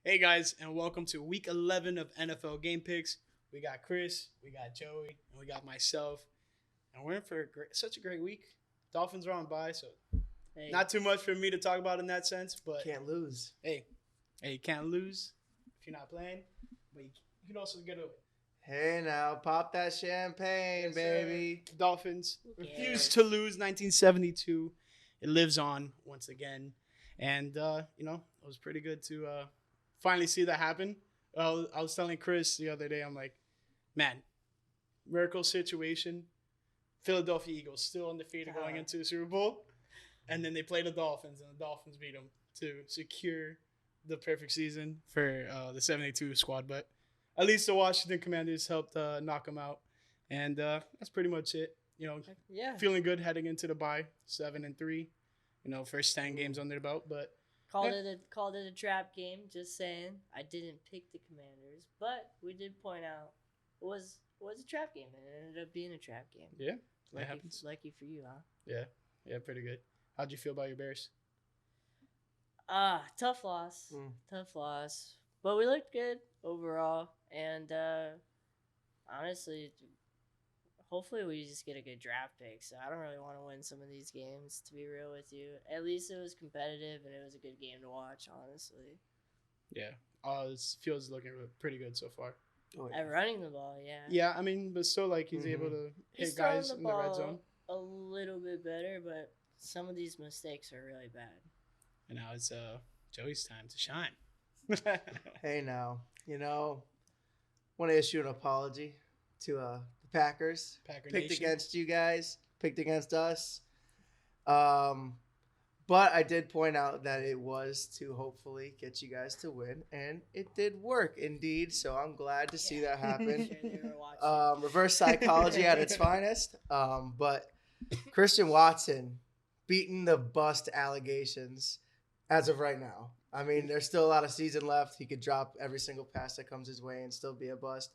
Hey guys, and welcome to week 11 of NFL Game Picks. We got Chris, we got Joey, and we got myself. And we're in for such a great week. Dolphins are on bye, so Hey, not too much for me to talk about in that sense. But Can't lose. hey, you can't lose if you're not playing. But you can also get a Hey now, pop that champagne, yes, sir. baby. Dolphins Who refuse cares? to lose 1972. It lives on once again. And, it was pretty good to finally see that happen. I was telling Chris the other day, I'm like, man, miracle situation. Philadelphia Eagles still undefeated going into the Super Bowl. And then they play the Dolphins, and the Dolphins beat them to secure the perfect season for the 72 squad. But at least the Washington Commanders helped knock them out. And that's pretty much it. yeah. Feeling good heading into the bye, 7-3. First 10 games under the belt. But Called it a trap game. Just saying, I didn't pick the Commanders, but we did point out it was a trap game, and it ended up being a trap game. yeah, Lucky, happens. lucky for you, huh? Yeah, pretty good. How'd you feel about your Bears? Tough loss, Mm. tough loss, but we looked good overall, and honestly, hopefully we just get a good draft pick. So I don't really want to win some of these games, to be real with you. At least it was competitive and it was a good game to watch, honestly. Yeah, this feels looking pretty good so far. Oh, At running the ball, yeah. Yeah, I mean, but still, like he's able to He's hit guys throwing in the red zone. a little bit better, but some of these mistakes are really bad. And now it's Joey's time to shine. Hey now, want to issue an apology to the Packers. Packer Picked Nation. against you guys. Picked against us. But I did point out that it was to hopefully get you guys to win, and it did work indeed. So I'm glad to see that happen. Sure they were watching. Reverse psychology at its finest. But Christian Watson beating the bust allegations as of right now. I mean, there's still a lot of season left. He could drop every single pass that comes his way and still be a bust.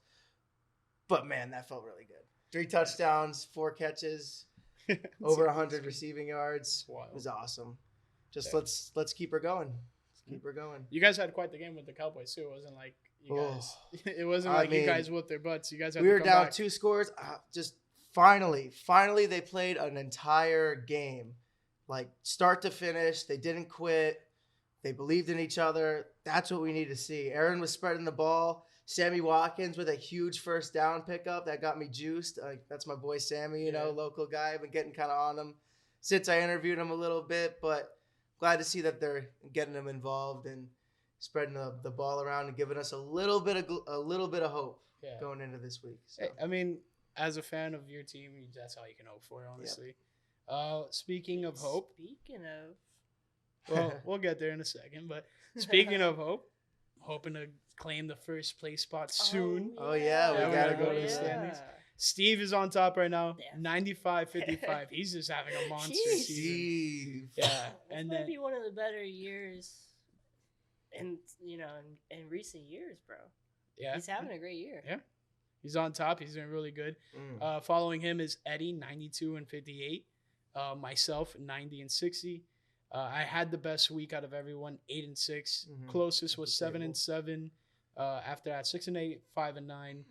But man, that felt really good. 3 touchdowns, 4 catches, over 100 receiving yards. Wild. It was awesome. Just Yeah. let's keep her going. Let's keep her going. You guys had quite the game with the Cowboys too. It wasn't like you Oh. guys. It wasn't I like you mean, guys whooped their butts. You guys had We to were come down back. 2 scores. Just finally they played an entire game, like start to finish. They didn't quit. They believed in each other. That's what we need to see. Aaron was spreading the ball. Sammy Watkins with a huge first down pickup that got me juiced. That's my boy Sammy, Yeah. local guy. I've been getting kind of on him since I interviewed him a little bit, but glad to see that they're getting him involved and spreading the ball around and giving us a little bit of hope Yeah. going into this week. So. Hey, I mean, as a fan of your team, that's all you can hope for, honestly. Speaking of hope, Speaking of, well, we'll get there in a second. But speaking of hope, hoping to claim the first place spot soon. Oh, yeah, we gotta go to the yeah. standings. Steve is on top right now, Yeah. 95-55. He's just having a monster Jeez. season. Steve. Yeah, This and might then be one of the better years in recent years, bro. yeah, He's having a great year. Yeah. he's on top. He's doing really good. Mm. Following him is Eddie, 92-58. Myself, 90-60. I had the best week out of everyone, 8-6. Mhm. Closest was That's 7-7. After that, 6-8, 5-9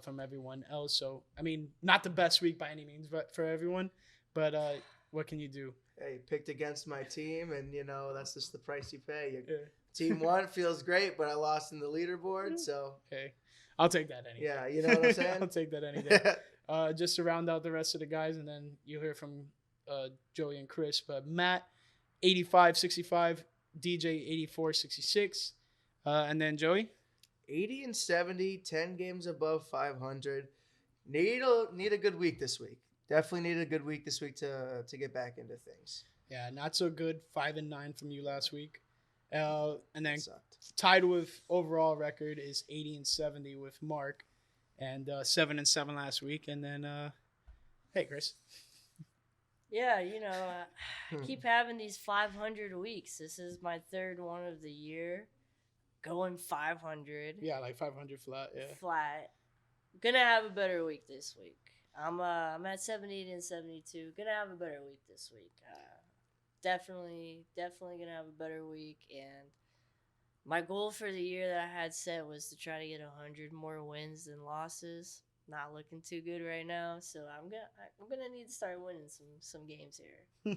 from everyone else. So I mean, not the best week by any means, but for everyone. But what can you do? Hey, picked against my team, and that's just the price you pay. Your Yeah. team won, feels great, but I lost in the leaderboard, so Okay, I'll take that any day. yeah, you know what I'm saying. I'll take that any day. Just to round out the rest of the guys, and then you'll hear from Joey and Chris. But Matt, 85-65, DJ 84-66, and then Joey. 80-70, 10 games above 500. Need a good week this week. Definitely need a good week this week to get back into things. Yeah, not so good. 5-9 from you last week, and then Sucked. tied with overall record is 80-70 with Mark, and 7-7 last week. And then, hey Chris. Yeah, I keep having these 500 weeks. This is my 3rd one of the year. Going 500. Yeah, like 500 flat. Yeah. Flat. Gonna have a better week this week. I'm at 78-72. Gonna have a better week this week. Definitely gonna have a better week, and My goal for the year that I had set was to try to get 100 more wins than losses. Not looking too good right now, so I'm gonna need to start winning some games here.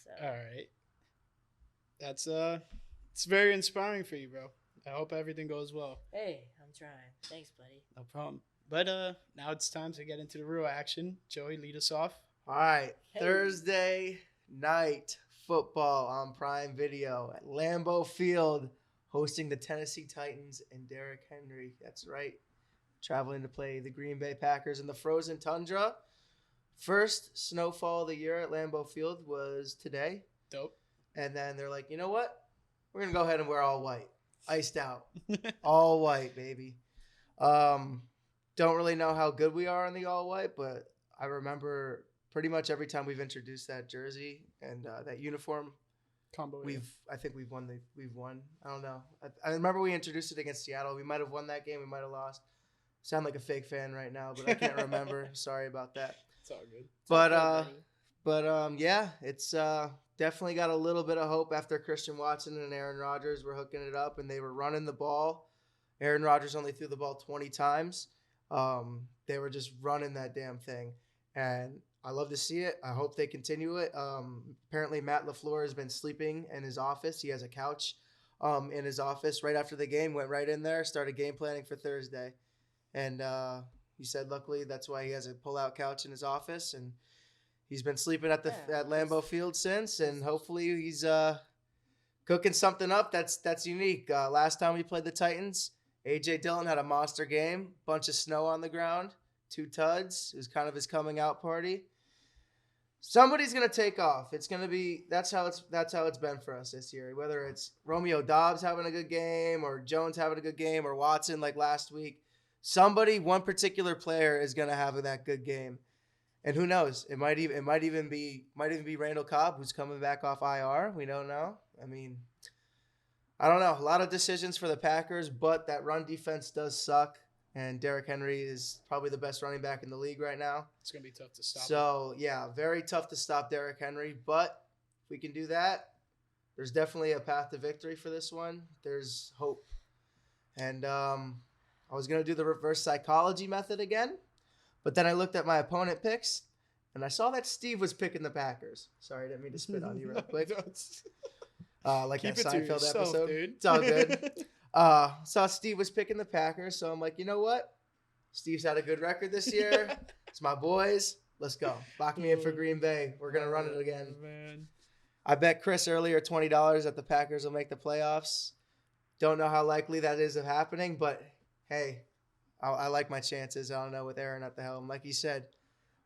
So. All right. That's it's very inspiring for you, bro. I hope everything goes well. Hey, I'm trying. Thanks, buddy. No problem. But now it's time to get into the real action. Joey, lead us off. All right, Hey. Thursday night football on Prime Video at Lambeau Field, hosting the Tennessee Titans and Derrick Henry. That's right, traveling to play the Green Bay Packers in the frozen tundra. First snowfall of the year at Lambeau Field was today. Dope. And then they're like, you know what? We're going to go ahead and wear all white. Iced out. All white, baby. Don't really know how good we are in the all white, but I remember pretty much every time we've introduced that jersey and that uniform Combo. I think we've won. I don't know. I remember we introduced it against Seattle. We might have won that game. We might have lost. Sound like a fake fan right now, but I can't remember. Sorry about that. It's all good. But yeah, it's definitely got a little bit of hope after Christian Watson and Aaron Rodgers were hooking it up and they were running the ball. Aaron Rodgers only threw the ball 20 times. They were just running that damn thing, and I love to see it. I hope they continue it. Apparently, Matt LaFleur has been sleeping in his office. He has a couch in his office right after the game, went right in there, started game planning for Thursday. And he said, luckily, that's why he has a pull-out couch in his office. And he's been sleeping at Lambeau Field since. And hopefully he's cooking something up that's unique. Last time we played the Titans, A.J. Dillon had a monster game, bunch of snow on the ground, 2 tuds. It was kind of his coming out party. Somebody's gonna take off. It's gonna be that's how it's been for us this year. Whether it's Romeo Dobbs having a good game or Jones having a good game or Watson like last week, one particular player is gonna have that good game. And who knows? It might even be Randall Cobb, who's coming back off IR. We don't know. I mean, I don't know. A lot of decisions for the Packers, but that run defense does suck. And Derrick Henry is probably the best running back in the league right now. It's going to be tough to stop. So, yeah, very tough to stop Derrick Henry. But if we can do that, there's definitely a path to victory for this one. There's hope. And I was going to do the reverse psychology method again. But then I looked at my opponent picks, and I saw that Steve was picking the Packers. Sorry, I didn't mean to spit on you real quick. Like Keep that it to Seinfeld yourself, episode. dude. It's all good. Saw Steve was picking the Packers, so I'm like, you know what? Steve's had a good record this year. It's my boys. Let's go. Lock me in for Green Bay. We're going to run it again. Man. I bet Chris earlier $20 that the Packers will make the playoffs. Don't know how likely that is of happening, but hey, I like my chances. I don't know, with Aaron at the helm. Like you said,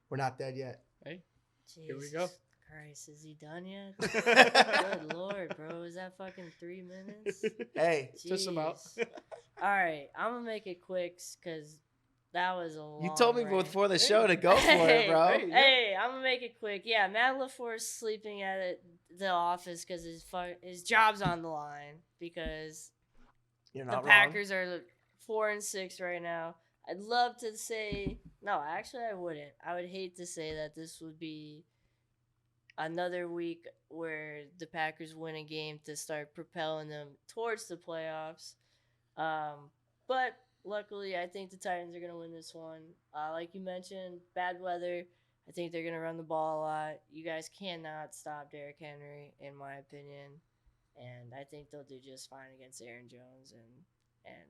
we're not dead yet. Hey, Jesus here we go. Christ, is he done yet? Good Lord, bro. Is that fucking 3 minutes? Hey. Just about. All right, I'm going to make it quick because that was a long You told me rant. before the show to go for it, bro. Hey, I'm going to make it quick. Yeah, Matt LaFleur's sleeping at the office because his job's on the line because You're the not Packers are 4-6 right now. I'd love to say – no, actually I wouldn't. I would hate to say that this would be – another week where the Packers win a game to start propelling them towards the playoffs. But luckily, I think the Titans are going to win this one. Like you mentioned, bad weather. I think they're going to run the ball a lot. You guys cannot stop Derrick Henry, in my opinion. And I think they'll do just fine against Aaron Jones and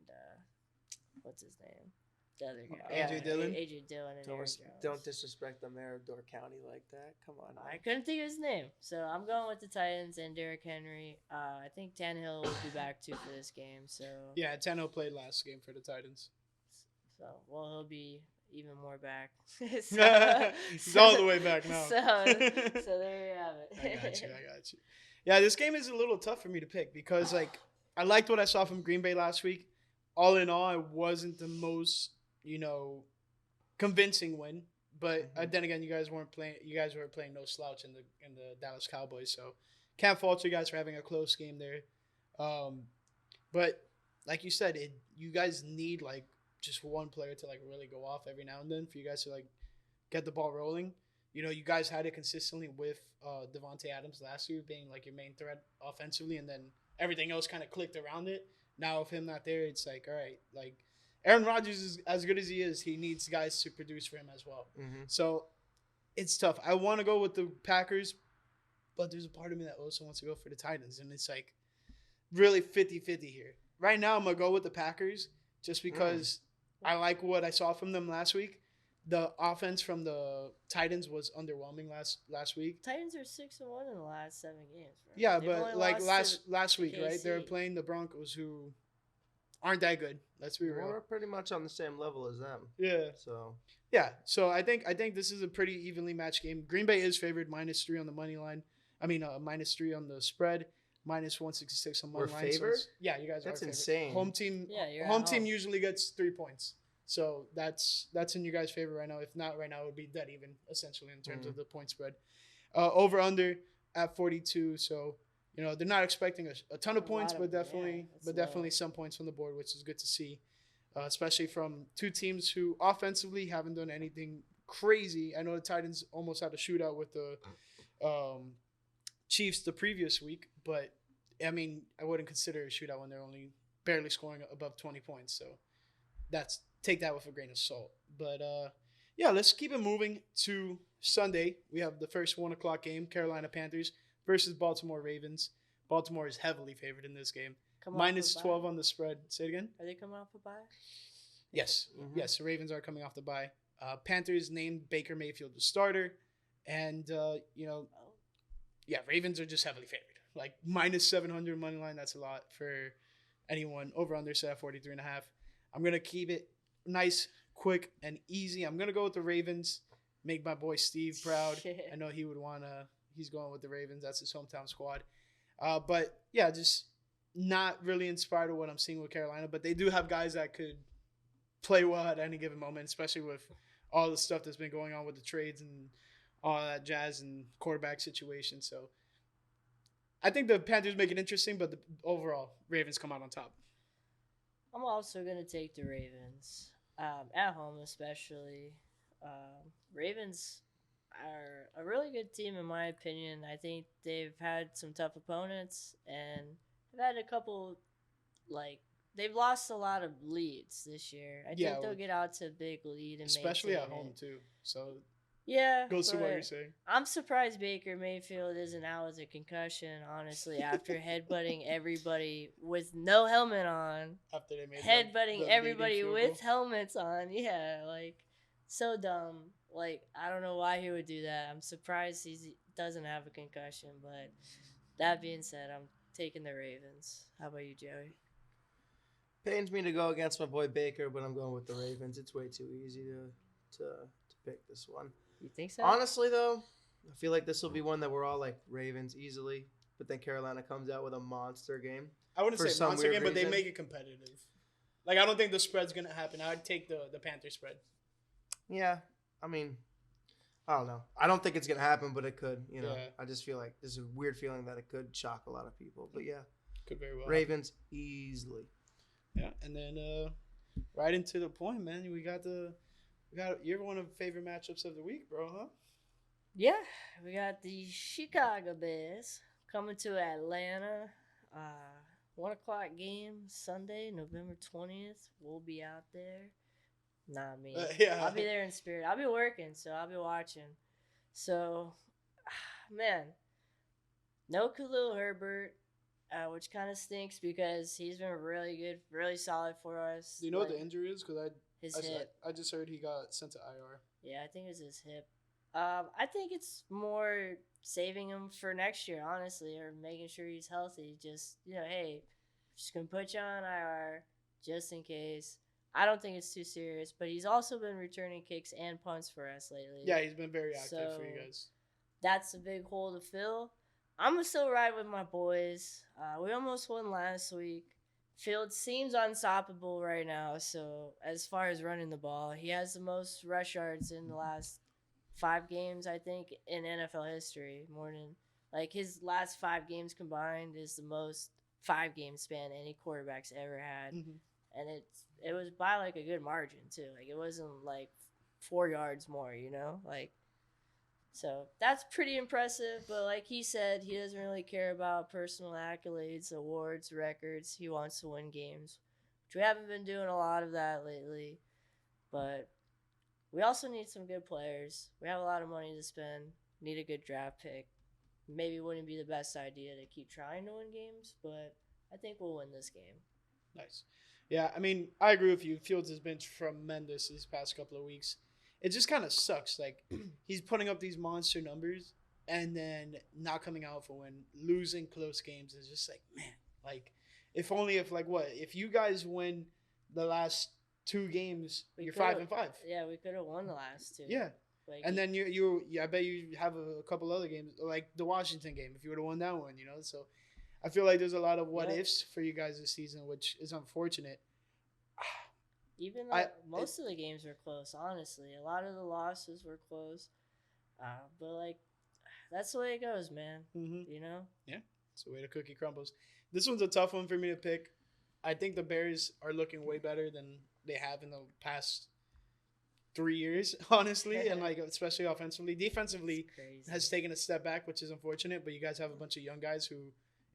what's his name? The other guy. A.J. Dillon? A.J. Dillon and Aaron Jones. Don't disrespect the mayor of Door County like that. Come on. I couldn't think of his name. So I'm going with the Titans and Derrick Henry. I think Tannehill will be back too for this game. So Yeah, Tannehill played last game for the Titans. So he'll be even more back. He's all the way back now. So there you have it. I got you. Yeah, this game is a little tough for me to pick because I liked what I saw from Green Bay last week. All in all, it wasn't the most convincing win. But then again, you guys were playing no slouch in the Dallas Cowboys, so can't fault you guys for having a close game there. But like you said, you guys need just one player to really go off every now and then for you guys to get the ball rolling. You guys had it consistently with Devontae Adams last year being your main threat offensively, and then everything else kind of clicked around it. Now with him not there, it's like, all right, like Aaron Rodgers is as good as he is. He needs guys to produce for him as well. Mm-hmm. So it's tough. I want to go with the Packers, but there's a part of me that also wants to go for the Titans, and it's like really 50-50 here. Right now, I'm going to go with the Packers just because I like what I saw from them last week. The offense from the Titans was underwhelming last week. Titans are 6-1 in the last 7 games. Bro. Yeah, They've only but like lost last week, right? KC. They're playing the Broncos, who aren't that good. Let's be real. We're pretty much on the same level as them. Yeah. So Yeah. So I think this is a pretty evenly matched game. Green Bay is favored -3 on the money line. I mean, -3 on the spread, -166 on money We're line. So favored? yeah, you guys That's are favored. insane. Home team. Yeah, you're at home team home. usually gets 3 points. So that's in you guys' favor right now. If not right now, it would be dead even essentially in terms of the point spread. Over under at 42. So they're not expecting a ton of points, but definitely some points from the board, which is good to see, especially from two teams who offensively haven't done anything crazy. I know the Titans almost had a shootout with the Chiefs the previous week, but I mean, I wouldn't consider it a shootout when they're only barely scoring above 20 points. So take that with a grain of salt. But yeah, let's keep it moving to Sunday. We have the first 1 o'clock game, Carolina Panthers versus Baltimore Ravens. Baltimore is heavily favored in this game. -12 on the spread. Say it again. Are they coming off a bye? Yes. Mhm. Yes, the Ravens are coming off the bye. Panthers named Baker Mayfield the starter. And, yeah, Ravens are just heavily favored. Like -700 money line, that's a lot for anyone. Over under set at 43.5. I'm going to keep it nice, quick, and easy. I'm going to go with the Ravens. Make my boy Steve proud. I know he would want to. He's going with the Ravens. That's his hometown squad. But, yeah, just not really inspired with what I'm seeing with Carolina. But they do have guys that could play well at any given moment, especially with all the stuff that's been going on with the trades and all that jazz and quarterback situation. So I think the Panthers make it interesting, but overall, Ravens come out on top. I'm also going to take the Ravens. At home, especially. Ravens are a really good team, in my opinion. I think they've had some tough opponents, and they've had a couple, they've lost a lot of leads this year. I think they'll get out to a big lead, and especially at maintain home, it. too. So yeah, goes to what you're saying. I'm surprised Baker Mayfield isn't out with a concussion, honestly, after headbutting everybody with no helmet on. After they made Headbutting everybody field with goal. helmets on. Yeah, so dumb. I don't know why he would do that. I'm surprised he doesn't have a concussion, but that being said, I'm taking the Ravens. How about you, Joey? pains me to go against my boy Baker, but I'm going with the Ravens. It's way too easy to pick this one. You think so? Honestly, though, I feel like this will be one that we're all like Ravens easily, but then Carolina comes out with a monster game. I wouldn't For say some monster weird game, but they reason. make it competitive. Like, I don't think the spread's going to happen. I'd take the Panther spread. Yeah, I mean, I don't know. I don't think it's going to happen, but it could. You know, Yeah. I just feel like there's a weird feeling that it could shock a lot of people. But yeah, Could very well. Ravens easily. Yeah, and then right into the point, man. We got you're one of the favorite matchups of the week, bro, huh? Yeah, we got the Chicago Bears coming to Atlanta. 1 o'clock game Sunday, November 20th. We'll be out there. Not me. Yeah. I'll be there in spirit. I'll be working, so I'll be watching. So, man, no Khalil Herbert, which kind of stinks because he's been really good, really solid for us. Do you know what Like, the injury is? Because his hip. I just heard he got sent to IR. Yeah, I think it was his hip. I think it's more saving him for next year, honestly, or making sure he's healthy. Just, hey, just going to put you on IR just in case. I don't think it's too serious, but he's also been returning kicks and punts for us lately. Yeah, he's been very active for you So- guys. That's a big hole to fill. I'm going to still ride with my boys. We almost won last week. Field seems unstoppable right now. So as far as running the ball, he has the most rush yards in the last 5 games, I think, in NFL history. More than his last 5 games combined is the most 5-game span any quarterback's ever had, Mhm. and it was by a good margin too. It wasn't 4 yards more, So that's pretty impressive. But like he said, he doesn't really care about personal accolades, awards, records. He wants to win games, which we haven't been doing a lot of that lately. But we also need some good players. We have a lot of money to spend. Need a good draft pick. Maybe it wouldn't be the best idea to keep trying to win games, but I think we'll win this game. Nice. Yeah, I mean, I agree with you. Fields has been tremendous these past couple of weeks. It just kind of sucks. Like, he's putting up these monster numbers and then not coming out for win, losing close games. It's just like, man, like, if you guys win the last 2 games, you're 5-5. Yeah, we could have won the last 2. Yeah. Like, And then I bet you have a couple other games, like the Washington game, if you would have won that one, So I feel like there's a lot of what ifs for you guys this season, which is unfortunate. Even though most of the games were close, honestly. A lot of the losses were close. But, like, that's the way it goes, man. Mm-hmm. Yeah, it's the way the cookie crumbles. This one's a tough one for me to pick. I think the Bears are looking way better than they have in the past 3 years, honestly, and like especially offensively. Defensively has taken a step back, which is unfortunate, but you guys have a bunch of young guys who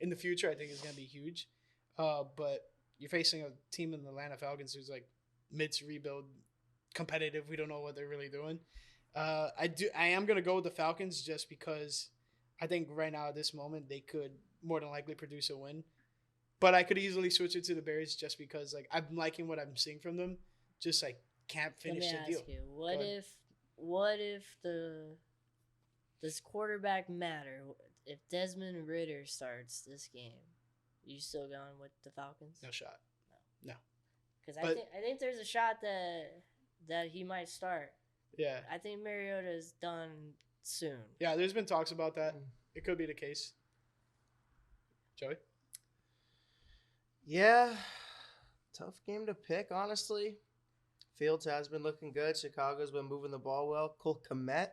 in the future I think is going to be huge. But you're facing a team in the Atlanta Falcons who's like mid to rebuild, competitive. We don't know what they're really doing. I am going to go with the Falcons just because I think right now at this moment they could more than likely produce a win. But I could easily switch it to the Bears just because like I'm liking what I'm seeing from them. Just like can't finish the deal. Let me ask you, what if does quarterback matter? If Desmond Ridder starts this game, you still going with the Falcons? No shot. No. Because I think there's a shot that he might start. Yeah. I think Mariota is done soon. Yeah, there's been talks about that. It could be the case. Joey? Yeah. Tough game to pick, honestly. Fields has been looking good. Chicago's been moving the ball well. Cole Kmet.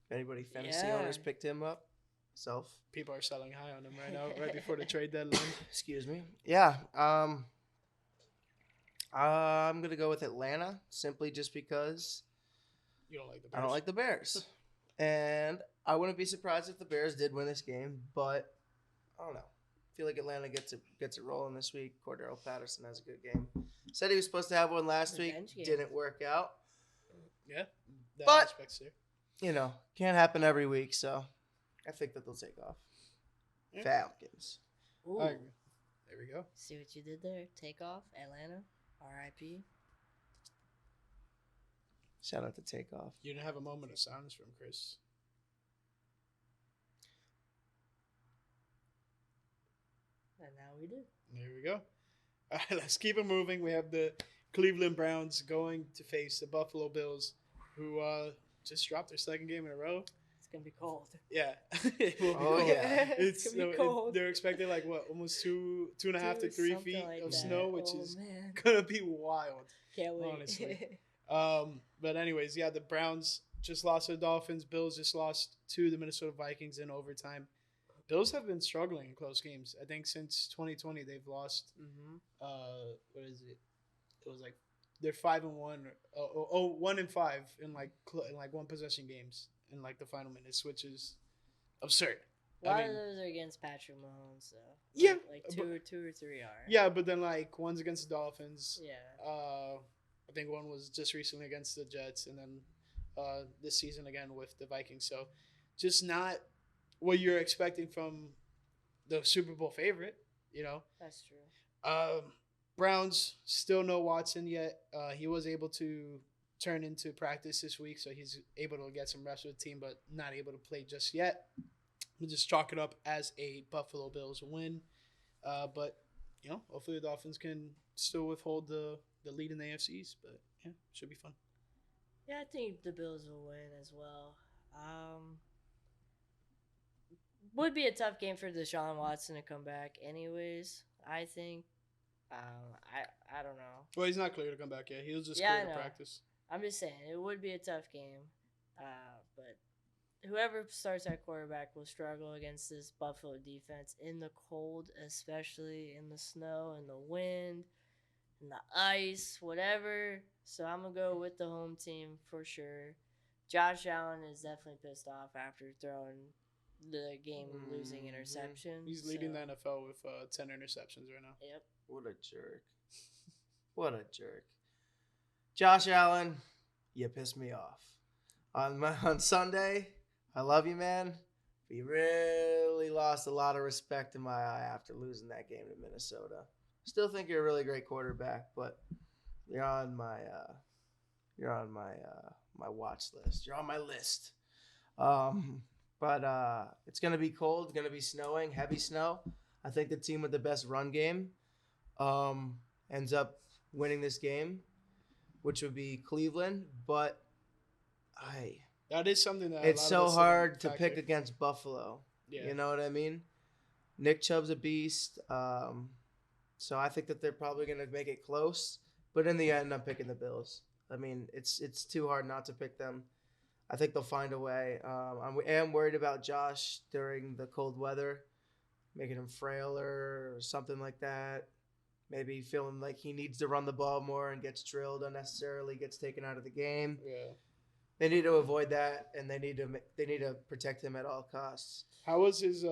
If anybody fantasy owners picked him up. Myself. People are selling high on him right now, right before the trade deadline. Excuse me. Yeah. I'm going to go with Atlanta simply just because you don't like the Bears. I don't like the Bears. And I wouldn't be surprised if the Bears did win this game, but I don't know. I feel like Atlanta gets it rolling this week. Cordero Patterson has a good game. Said he was supposed to have one last week. Didn't work out. Yeah. But, aspect's there. Can't happen every week, so I think that they'll take off. Yeah. Falcons. Ooh. There we go. See what you did there? Take off, Atlanta, R.I.P. Shout out to Takeoff. You didn't have a moment of silence from Chris. And now we do. There we go. All right, let's keep it moving. We have the Cleveland Browns going to face the Buffalo Bills, who just dropped their second game in a row. It's going to be cold. Yeah. It will be cold. Yeah. It's going to be cold. They're expecting almost 2.5 to 3 feet like of that. snow, which is going to be wild. Can't wait. Honestly. But anyways, yeah, the Browns just lost to the Dolphins. Bills just lost to the Minnesota Vikings in overtime. Bills have been struggling in close games. I think since 2020 they've lost. What is it? It was like they're 5-1, 1-5 in like one possession games in like the final minutes, which is absurd. A lot of those are against Patrick Mahomes, so yeah, like two or three are. Yeah, but then like one's against the Dolphins. Yeah. I think one was just recently against the Jets, and then this season again with the Vikings. So just not what you're expecting from the Super Bowl favorite, That's true. Browns still no Watson yet. He was able to turn into practice this week, so he's able to get some rest with the team, but not able to play just yet. We'll just chalk it up as a Buffalo Bills win. But, hopefully the Dolphins can still withhold the lead in the AFCs, but yeah, should be fun. Yeah, I think the Bills will win as well. Would be a tough game for Deshaun Watson to come back anyways, I think. I don't know. Well, he's not clear to come back yet. He was just clear to practice. I'm just saying, it would be a tough game. But whoever starts at quarterback will struggle against this Buffalo defense in the cold, especially in the snow and the wind and the ice, whatever. So I'm going to go with the home team for sure. Josh Allen is definitely pissed off after throwing the game-losing interception. He's leading the NFL with 10 interceptions right now. Yep. What a jerk. What a jerk. Josh Allen, you pissed me off. On Sunday, I love you, man. But you really lost a lot of respect in my eye after losing that game to Minnesota. Still think you're a really great quarterback, but you're on my my watch list. You're on my list. But it's gonna be cold. It's gonna be snowing, heavy snow. I think the team with the best run game ends up winning this game, which would be Cleveland. But that is something that it's so hard to pick against Buffalo. Yeah. You know what I mean? Nick Chubb's a beast. So I think that they're probably going to make it close. But in the end, I'm picking the Bills. I mean, it's too hard not to pick them. I think they'll find a way. I am worried about Josh during the cold weather, making him frailer or something like that. Maybe feeling like he needs to run the ball more and gets drilled unnecessarily, gets taken out of the game. Yeah. They need to avoid that, and they need to protect him at all costs. How was his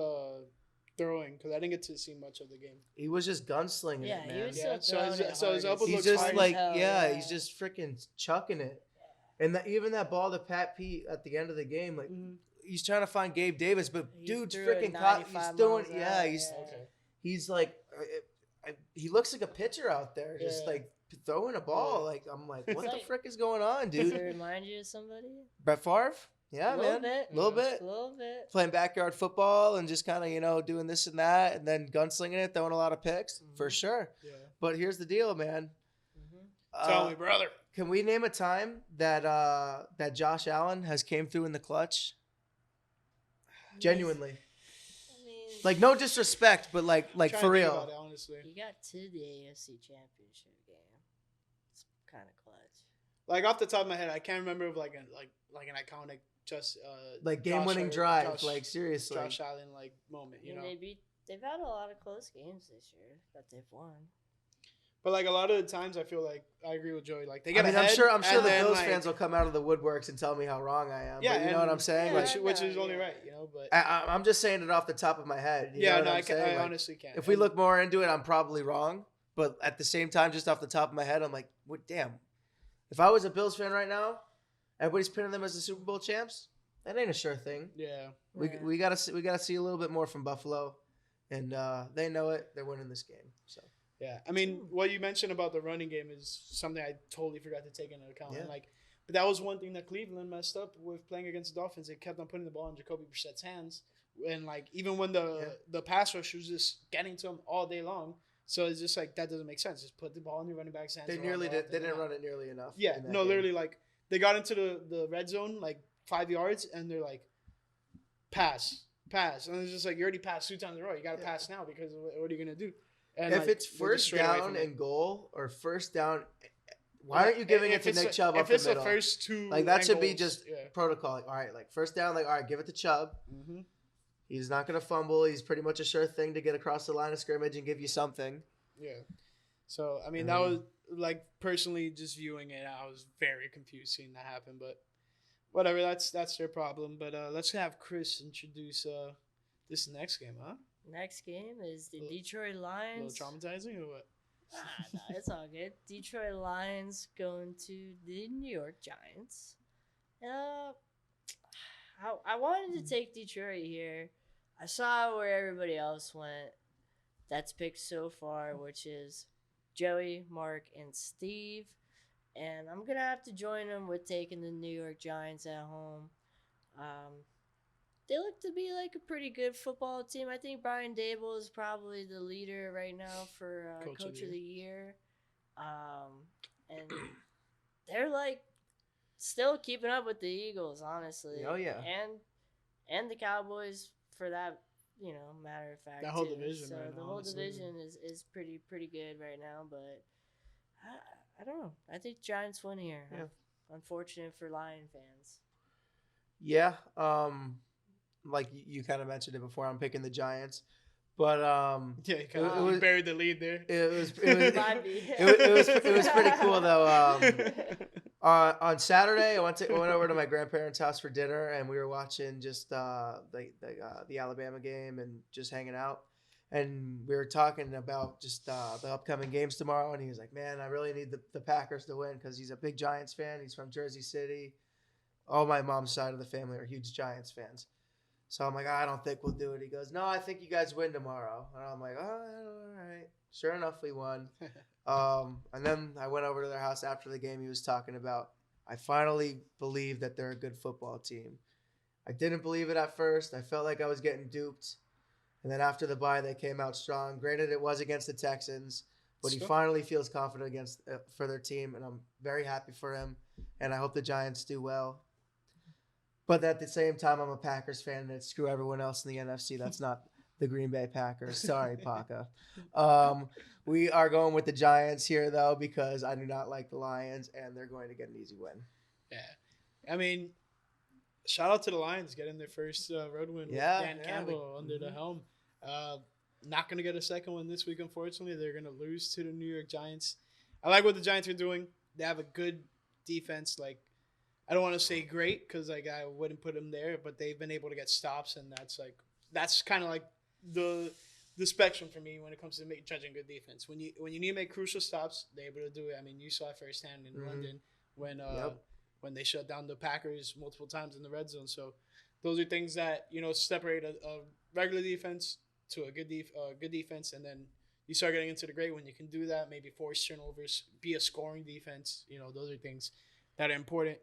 throwing? Because I didn't get to see much of the game. He was just gunslinging Yeah, it, man. he was still throwing so his elbow He's looks just hard like, as hell, yeah, he's just freaking chucking it. And even that ball to Pat Pete at the end of the game, like he's trying to find Gabe Davis, but He dude's threw it freaking 95 he's doing, miles yeah, out, he's Okay. he's like, he looks like a pitcher out there, just Yeah. like throwing a ball. Yeah. Like I'm like, It's what the like- frick is going on, Does it dude? remind you of somebody? Brett Favre, yeah, A little man, bit. a little bit. A little bit. Playing backyard football and just kind of doing this and that, and then gunslinging it, throwing a lot of picks for sure. Yeah. But here's the deal, man. Tell me, brother. Can we name a time that that Josh Allen has came through in the clutch? Genuinely, I mean, like no disrespect, but like Trying to for think real. about it, honestly. he got to the AFC Championship game. It's kind of clutch. Like off the top of my head, I can't remember of like an iconic just Like game-winning drive, like seriously. Josh Allen like moment, I mean, they've had a lot of close games this year that they've won. But like a lot of the times, I feel like I agree with Joey. Like they I get mean, ahead. I'm sure and the then, Bills like, fans will come out of the woodworks and tell me how wrong I am. Yeah, But you know what and- I'm saying? yeah, Like, which is only yeah. right, But I'm just saying it off the top of my head. You know yeah, what no, I'm I saying? Like, honestly can't. if we And- look more into it, I'm probably wrong. But at the same time, just off the top of my head, I'm like, what? Damn. If I was a Bills fan right now, everybody's pinning them as the Super Bowl champs. That ain't a sure thing. yeah, We gotta see a little bit more from Buffalo, and they know it. They're winning this game. So yeah. I mean, what you mentioned about the running game is something I totally forgot to take into account. Yeah. And but that was one thing that Cleveland messed up with playing against the Dolphins. They kept on putting the ball in Jacoby Brissett's hands, and even when the pass rush was just getting to him all day long. So it's just like that doesn't make sense. Just put the ball in the running back's hands. they didn't run it nearly enough. Yeah, in that no, game. literally, they got into the red zone 5 yards, and they're like, pass, and it's just like you already passed 2 times in a row. You got to pass now because what are you gonna do? And If it's they're just first straight away down from it. and goal or first down, why aren't you giving it to Nick Chubb up If the it's middle? the first 2, That should be angles, just protocol. All right, first down, all right, give it to Chubb. Mm-hmm. He's not going to fumble. He's pretty much a sure thing to get across the line of scrimmage and give you something. Yeah. So I mean, that was personally just viewing it, I was very confused seeing that happen. But whatever, that's their problem. But let's have Chris introduce this next game, huh? Next game is the Detroit A Lions. little traumatizing or what? No, it's all good. Detroit Lions going to the New York Giants. I wanted to take Detroit here. I saw where everybody else went. That's picked so far, which is Joey, Mark, and Steve. And I'm going to have to join them with taking the New York Giants at home. They look to be like a pretty good football team. I think Brian Dable is probably the leader right now for Coach of the Year. And they're still keeping up with the Eagles, honestly. Oh, yeah. And the Cowboys for that, matter of fact. That whole too. division So right the now, whole honestly. division is pretty good right now, but I don't know. I think Giants win here. Yeah. Unfortunate for Lion fans. Yeah, like you kind of mentioned it before, I'm picking the Giants, but Yeah, you buried the lead there. it was Might be. it was pretty cool though. On Saturday, I went over to my grandparents' house for dinner, and we were watching just the Alabama game and just hanging out. And we were talking about just the upcoming games tomorrow, and he was like, "Man, I really need the Packers to win because he's a big Giants fan. He's from Jersey City. All my mom's side of the family are huge Giants fans." So I'm like, "I don't think we'll do it." He goes, "No, I think you guys win tomorrow." And I'm like, "Oh, all right." Sure enough, we won. And then I went over to their house after the game he was talking about. I finally believe that they're a good football team. I didn't believe it at first. I felt like I was getting duped. And then after the bye, they came out strong. Granted, it was against the Texans, but he finally feels confident for their team, and I'm very happy for him. And I hope the Giants do well. But at the same time, I'm a Packers fan, and screw everyone else in the NFC. That's not the Green Bay Packers. Sorry, Paca. We are going with the Giants here, though, because I do not like the Lions, and they're going to get an easy win. Yeah. I mean, shout out to the Lions getting their first road win with Dan Campbell under the helm. Not going to get a second one this week, unfortunately. They're going to lose to the New York Giants. I like what the Giants are doing. They have a good defense. Like, I don't want to say great because like I wouldn't put them there, but they've been able to get stops, and that's kind of like the spectrum for me when it comes to judging good defense. When you need to make crucial stops, they're able to do it. I mean, you saw it firsthand in London when they shut down the Packers multiple times in the red zone. So those are things that separate a regular defense to a good defense, and then you start getting into the great when you can do that. Maybe force turnovers, be a scoring defense. Those are things that are important.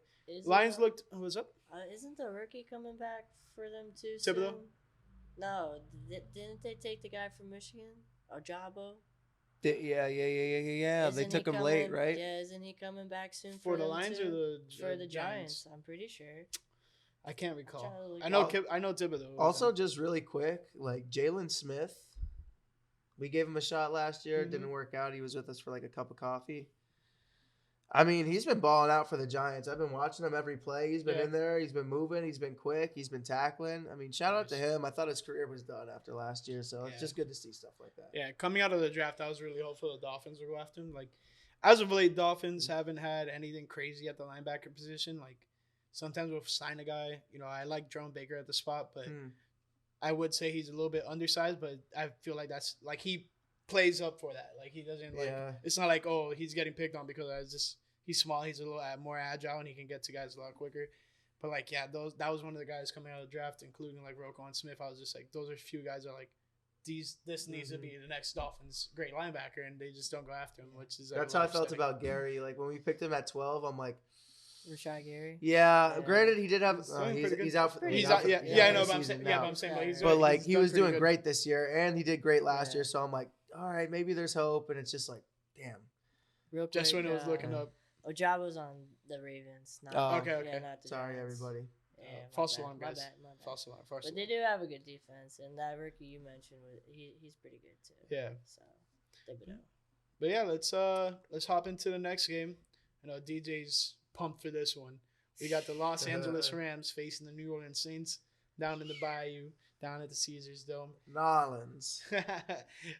Lions looked. What's up? Isn't the rookie coming back for them too? Thibodeau? Soon? No, didn't they take the guy from Michigan, Ojabo? Yeah. They took him late, right? Yeah, isn't he coming back soon for the Lions too? or the Giants? I'm pretty sure. I can't recall. I know Thibodeau. Also, just really quick, like Jalen Smith, we gave him a shot last year. It didn't work out. He was with us for like a cup of coffee. I mean, he's been balling out for the Giants. I've been watching him every play. He's been in there. He's been moving. He's been quick. He's been tackling. I mean, shout out to him. I thought his career was done after last year, so it's just good to see stuff like that. Yeah, coming out of the draft, I was really hopeful the Dolphins would go after him. Like, as of late, Dolphins haven't had anything crazy at the linebacker position. Like, sometimes we'll sign a guy. I like Jerome Baker at the spot, but I would say he's a little bit undersized, but I feel like that's, like, he plays up for that. Like, he doesn't, like, it's not like, oh, he's getting picked on because he's small, he's a little more agile, and he can get to guys a lot quicker. But, like, that was one of the guys coming out of the draft, including, like, Roquan Smith. I was just like, those are a few guys that are like, this needs to be the next Dolphins great linebacker, and they just don't go after him, which is that's how I felt about Gary. Like, when we picked him at 12, I'm like, Rashad Gary. Yeah, granted he did have he's out for I know, but I'm saying but he was doing great this year, and he did great last year. So I'm like, all right, maybe there's hope, and it's just like, damn. Real quick, just when I was looking up, Ojabo's on the Ravens. Okay. Yeah, not the Sorry, Giants. everybody. Yeah, false alarm, guys. My bad. False alarm. But they do have a good defense, and that rookie you mentioned, he's pretty good too. Yeah. So, Thibodeau. But yeah, let's hop into the next game. I know DJ's pumped for this one. We got the Los Angeles Rams facing the New Orleans Saints down in the Bayou, down at the Caesars Dome. Nolans.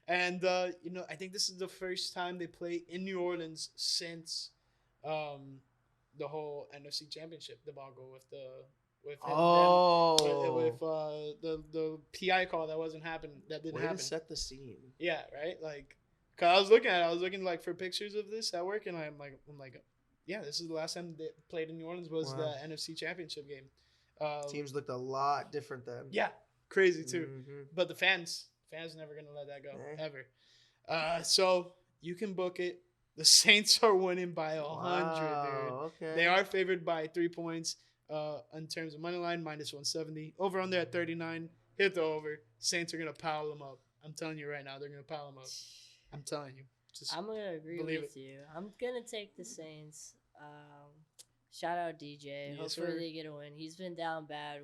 And I think this is the first time they play in New Orleans since the whole NFC Championship debacle with the PI call that didn't happen. To set the scene. Yeah, right. Like, cause I was looking like for pictures of this at work, and I'm like, yeah, this is the last time they played in New Orleans was the NFC Championship game. Teams looked a lot different then. Yeah, crazy too. But the fans never gonna let that go ever. So you can book it. The Saints are winning by 100, dude. Okay. They are favored by 3 points. In terms of money line, -170. Over under at 39. Hit the over. Saints are gonna pile them up. I'm telling you right now, they're gonna pile them up. I'm telling you. I'm gonna agree with you. I'm gonna take the Saints. Shout out DJ. Yes, Hopefully they get a win. He's been down bad.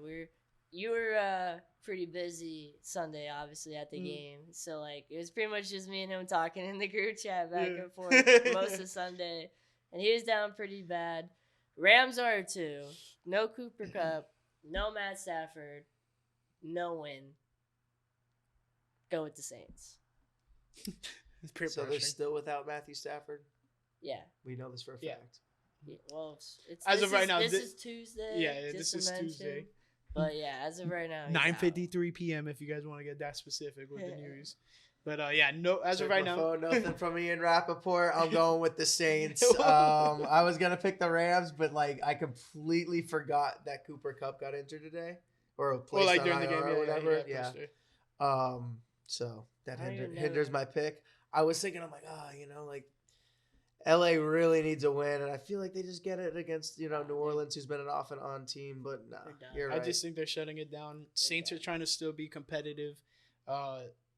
You were pretty busy Sunday, obviously, at the game. So like it was pretty much just me and him talking in the group chat back and forth most of Sunday, and he was down pretty bad. Rams are too. No Cooper Kupp. No Matt Stafford. No win. Go with the Saints. So they're still without Matthew Stafford? Yeah. We know this for a fact. Yeah. Yeah, well, it's As of right now, this is Tuesday. Yeah, just this to is mention. Tuesday. But yeah, as of right now, he's out. 9:53 p.m. If you guys want to get that specific with the news. But yeah, no. As Check of right my now, phone, nothing from Ian Rappaport. I'm going with the Saints. I was gonna pick the Rams, but like I completely forgot that Cooper Kupp got injured today, or placed like on during the IR game, or whatever. yeah. So that I don't even know. hinders my pick. I was thinking, I'm like, like LA really needs a win, and I feel like they just get it against New Orleans, who's been an off and on team. But no, you're right. I just think they're shutting it down. Saints are trying to still be competitive,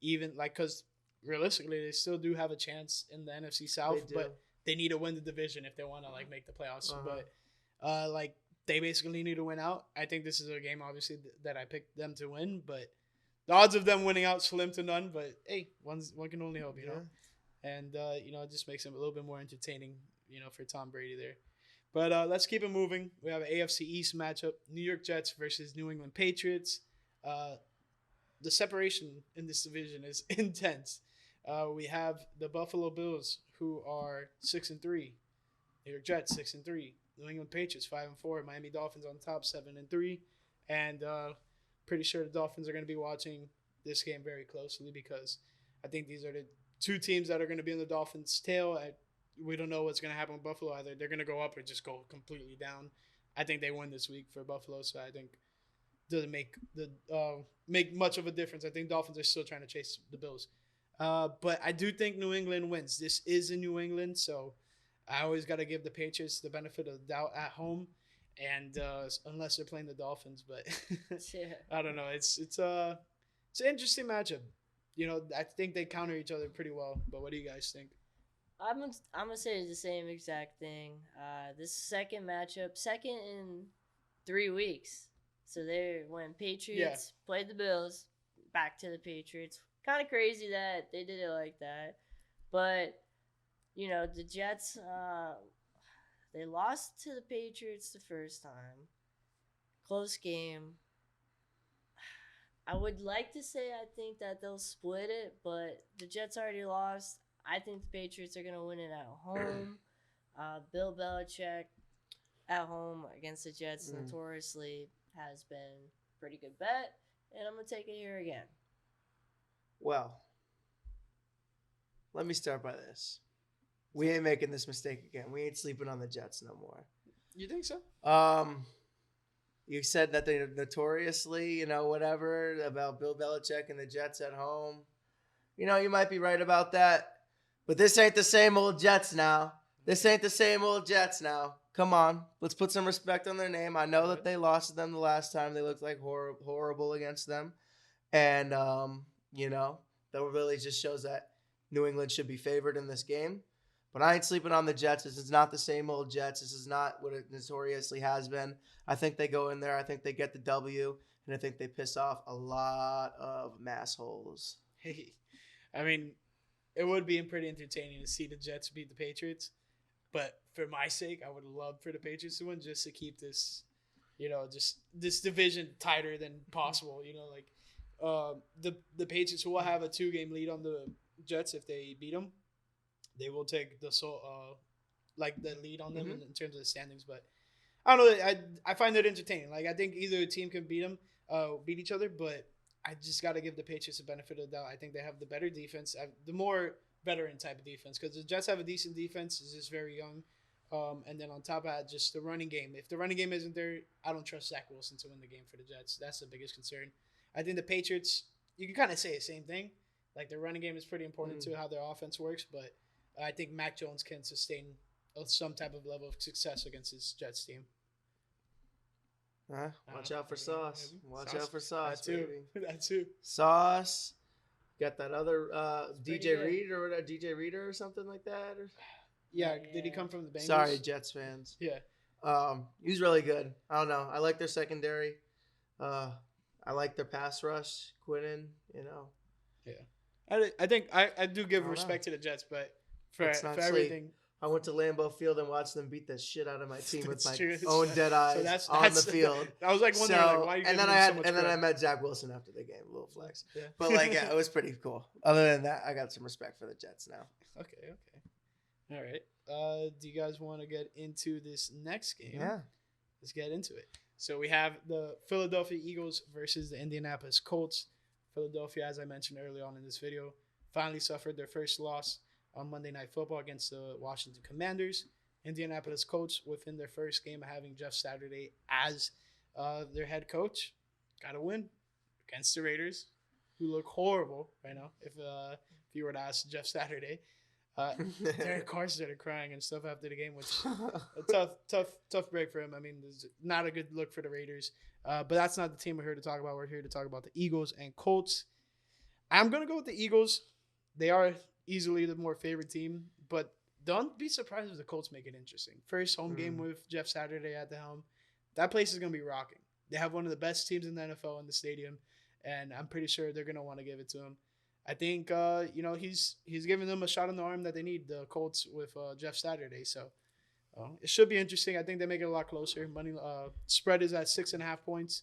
even like because realistically they still do have a chance in the NFC South, but they need to win the division if they want to like make the playoffs. But like they basically need to win out. I think this is a game obviously that I picked them to win, but the odds of them winning out slim to none. But hey, one can only hope, you know. And, it just makes him a little bit more entertaining, for Tom Brady there. But let's keep it moving. We have an AFC East matchup, New York Jets versus New England Patriots. The separation in this division is intense. We have the Buffalo Bills, who are 6-3. New York Jets, 6-3. New England Patriots, 5-4. Miami Dolphins on top, 7-3. And pretty sure the Dolphins are going to be watching this game very closely because I think these are the two teams that are going to be on the Dolphins' tail. We don't know what's going to happen with Buffalo either. They're going to go up or just go completely down. I think they win this week for Buffalo, so I think it doesn't make much of a difference. I think Dolphins are still trying to chase the Bills. But I do think New England wins. This is in New England, so I always got to give the Patriots the benefit of the doubt at home, and unless they're playing the Dolphins. But I don't know. It's an interesting matchup. I think they counter each other pretty well. But what do you guys think? I'm gonna say the same exact thing. This second matchup, second in 3 weeks. So when Patriots played the Bills, back to the Patriots. Kind of crazy that they did it like that. But the Jets, they lost to the Patriots the first time. Close game. I would like to say I think that they'll split it, but the Jets already lost. I think the Patriots are going to win it at home. Bill Belichick at home against the Jets notoriously has been a pretty good bet, and I'm going to take it here again. Well, let me start by this. We ain't making this mistake again. We ain't sleeping on the Jets no more. You think so? You said that they notoriously, whatever, about Bill Belichick and the Jets at home. You might be right about that. But this ain't the same old Jets now. This ain't the same old Jets now. Come on. Let's put some respect on their name. I know that they lost to them the last time. They looked like horrible against them. And, that really just shows that New England should be favored in this game. But I ain't sleeping on the Jets. This is not the same old Jets. This is not what it notoriously has been. I think they go in there. I think they get the W. And I think they piss off a lot of massholes. Hey, I mean, it would be pretty entertaining to see the Jets beat the Patriots. But for my sake, I would love for the Patriots to win just to keep this, just this division tighter than possible. The Patriots will have a 2-game lead on the Jets if they beat them. They will take the lead on them in terms of the standings. But I don't know. I find it entertaining. Like I think either team can beat each other, but I just got to give the Patriots the benefit of the doubt. I think they have the better defense, the more veteran type of defense, because the Jets have a decent defense. It's just very young. And then on top of that, just the running game. If the running game isn't there, I don't trust Zach Wilson to win the game for the Jets. That's the biggest concern. I think the Patriots, you can kind of say the same thing. Like their running game is pretty important to how their offense works, but I think Mac Jones can sustain some type of level of success against his Jets team. Watch out for Sauce. Watch out for Sauce, that too. baby. That too. Sauce. Got that other DJ Reed or whatever, DJ Reader or something like that. Yeah, did he come from the Bengals? Sorry, Jets fans. Yeah. He's really good. I don't know. I like their secondary. I like their pass rush. Quinnen, Yeah. I think I do give respect to the Jets, but for everything. I went to Lambeau Field and watched them beat the shit out of my team with my true. own dead eyes on the field. I was like wondering why you and then I met Zach Wilson after the game, a little flex. Yeah. But it was pretty cool. Other than that, I got some respect for the Jets now. Okay. All right. Do you guys want to get into this next game? Yeah. Let's get into it. So we have the Philadelphia Eagles versus the Indianapolis Colts. Philadelphia, as I mentioned early on in this video, finally suffered their first loss on Monday Night Football against the Washington Commanders. Indianapolis Colts, within their first game of having Jeff Saturday as their head coach, got a win against the Raiders, who look horrible right now. If you were to ask Jeff Saturday, Derek Carr started crying and stuff after the game, which a tough break for him. I mean, it's not a good look for the Raiders. But that's not the team we're here to talk about. We're here to talk about the Eagles and Colts. I'm gonna go with the Eagles. They are easily the more favorite team, but don't be surprised if the Colts make it interesting. First home game with Jeff Saturday at the helm. That place is going to be rocking. They have one of the best teams in the NFL in the stadium, and I'm pretty sure they're going to want to give it to him. I think, he's giving them a shot in the arm that they need, the Colts, with Jeff Saturday. So it should be interesting. I think they make it a lot closer. Money spread is at 6.5 points,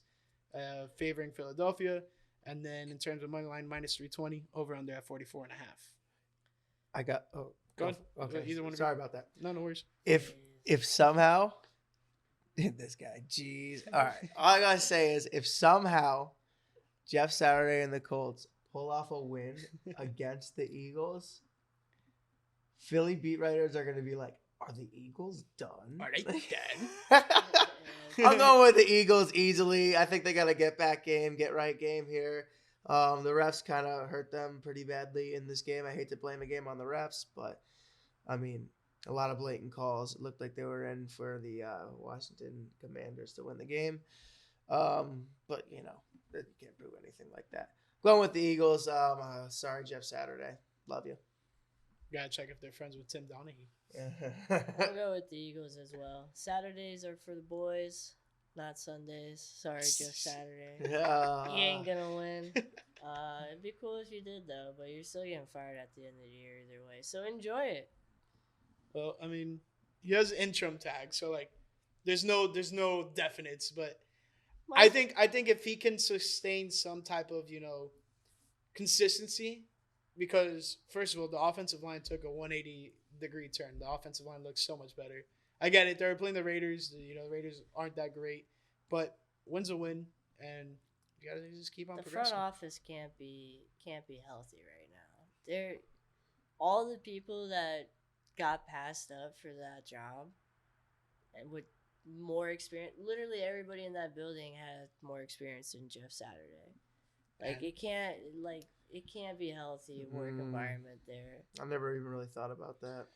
favoring Philadelphia. And then in terms of money line, minus 320, over under at 44.5. I got. Go ahead. Okay. Either one. Sorry about that. No worries. If somehow, this guy, jeez. All right. All I gotta say is, if somehow Jeff Saturday and the Colts pull off a win against the Eagles, Philly beat writers are gonna be like, "Are the Eagles done? Are they dead?" I'm going with the Eagles easily. I think they got to get right game here. The refs kind of hurt them pretty badly in this game. I hate to blame a game on the refs, but I mean, a lot of blatant calls. It looked like they were in for the Washington Commanders to win the game. But, you can't prove anything like that. Going with the Eagles. Sorry, Jeff Saturday. Love you. Gotta check if they're friends with Tim Donaghy. I'll go with the Eagles as well. Saturdays are for the boys, not Sundays. Sorry, Jeff Saturday. You ain't gonna win. It'd be cool if you did, though, but you're still getting fired at the end of the year either way. So enjoy it. Well, I mean, he has interim tag, so there's no definites, but I think if he can sustain some type of consistency, because first of all, the offensive line took a 180-degree turn. The offensive line looks so much better. I get it. They're playing the Raiders. The Raiders aren't that great, but win's a win, and you gotta just keep on progressing. The front office can't be healthy right now. They're all the people that got passed up for that job, and with more experience. Literally everybody in that building had more experience than Jeff Saturday. It can't be healthy work environment there. I've never even really thought about that.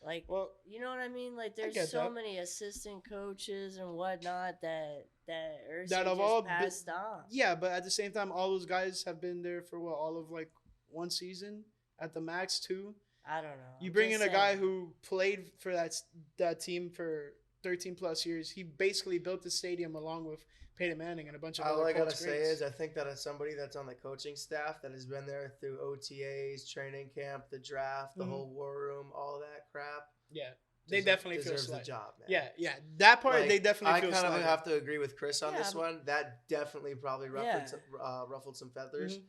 You know what I mean? There's so many assistant coaches and whatnot that Ursi just passed on. Yeah, but at the same time, all those guys have been there for all of one season at the max, too. I don't know. You bring in a guy who played for that team for 13 plus years. He basically built the stadium along with Peyton Manning and a bunch of other All I Colts gotta say is, I think that as somebody that's on the coaching staff that has been there through OTAs, training camp, the draft, the whole war room, all that crap. Yeah, they definitely deserves feel the job, man. Yeah, that part they definitely feel. I kind of have to agree with Chris on this one. That definitely probably ruffled some feathers. Mm-hmm.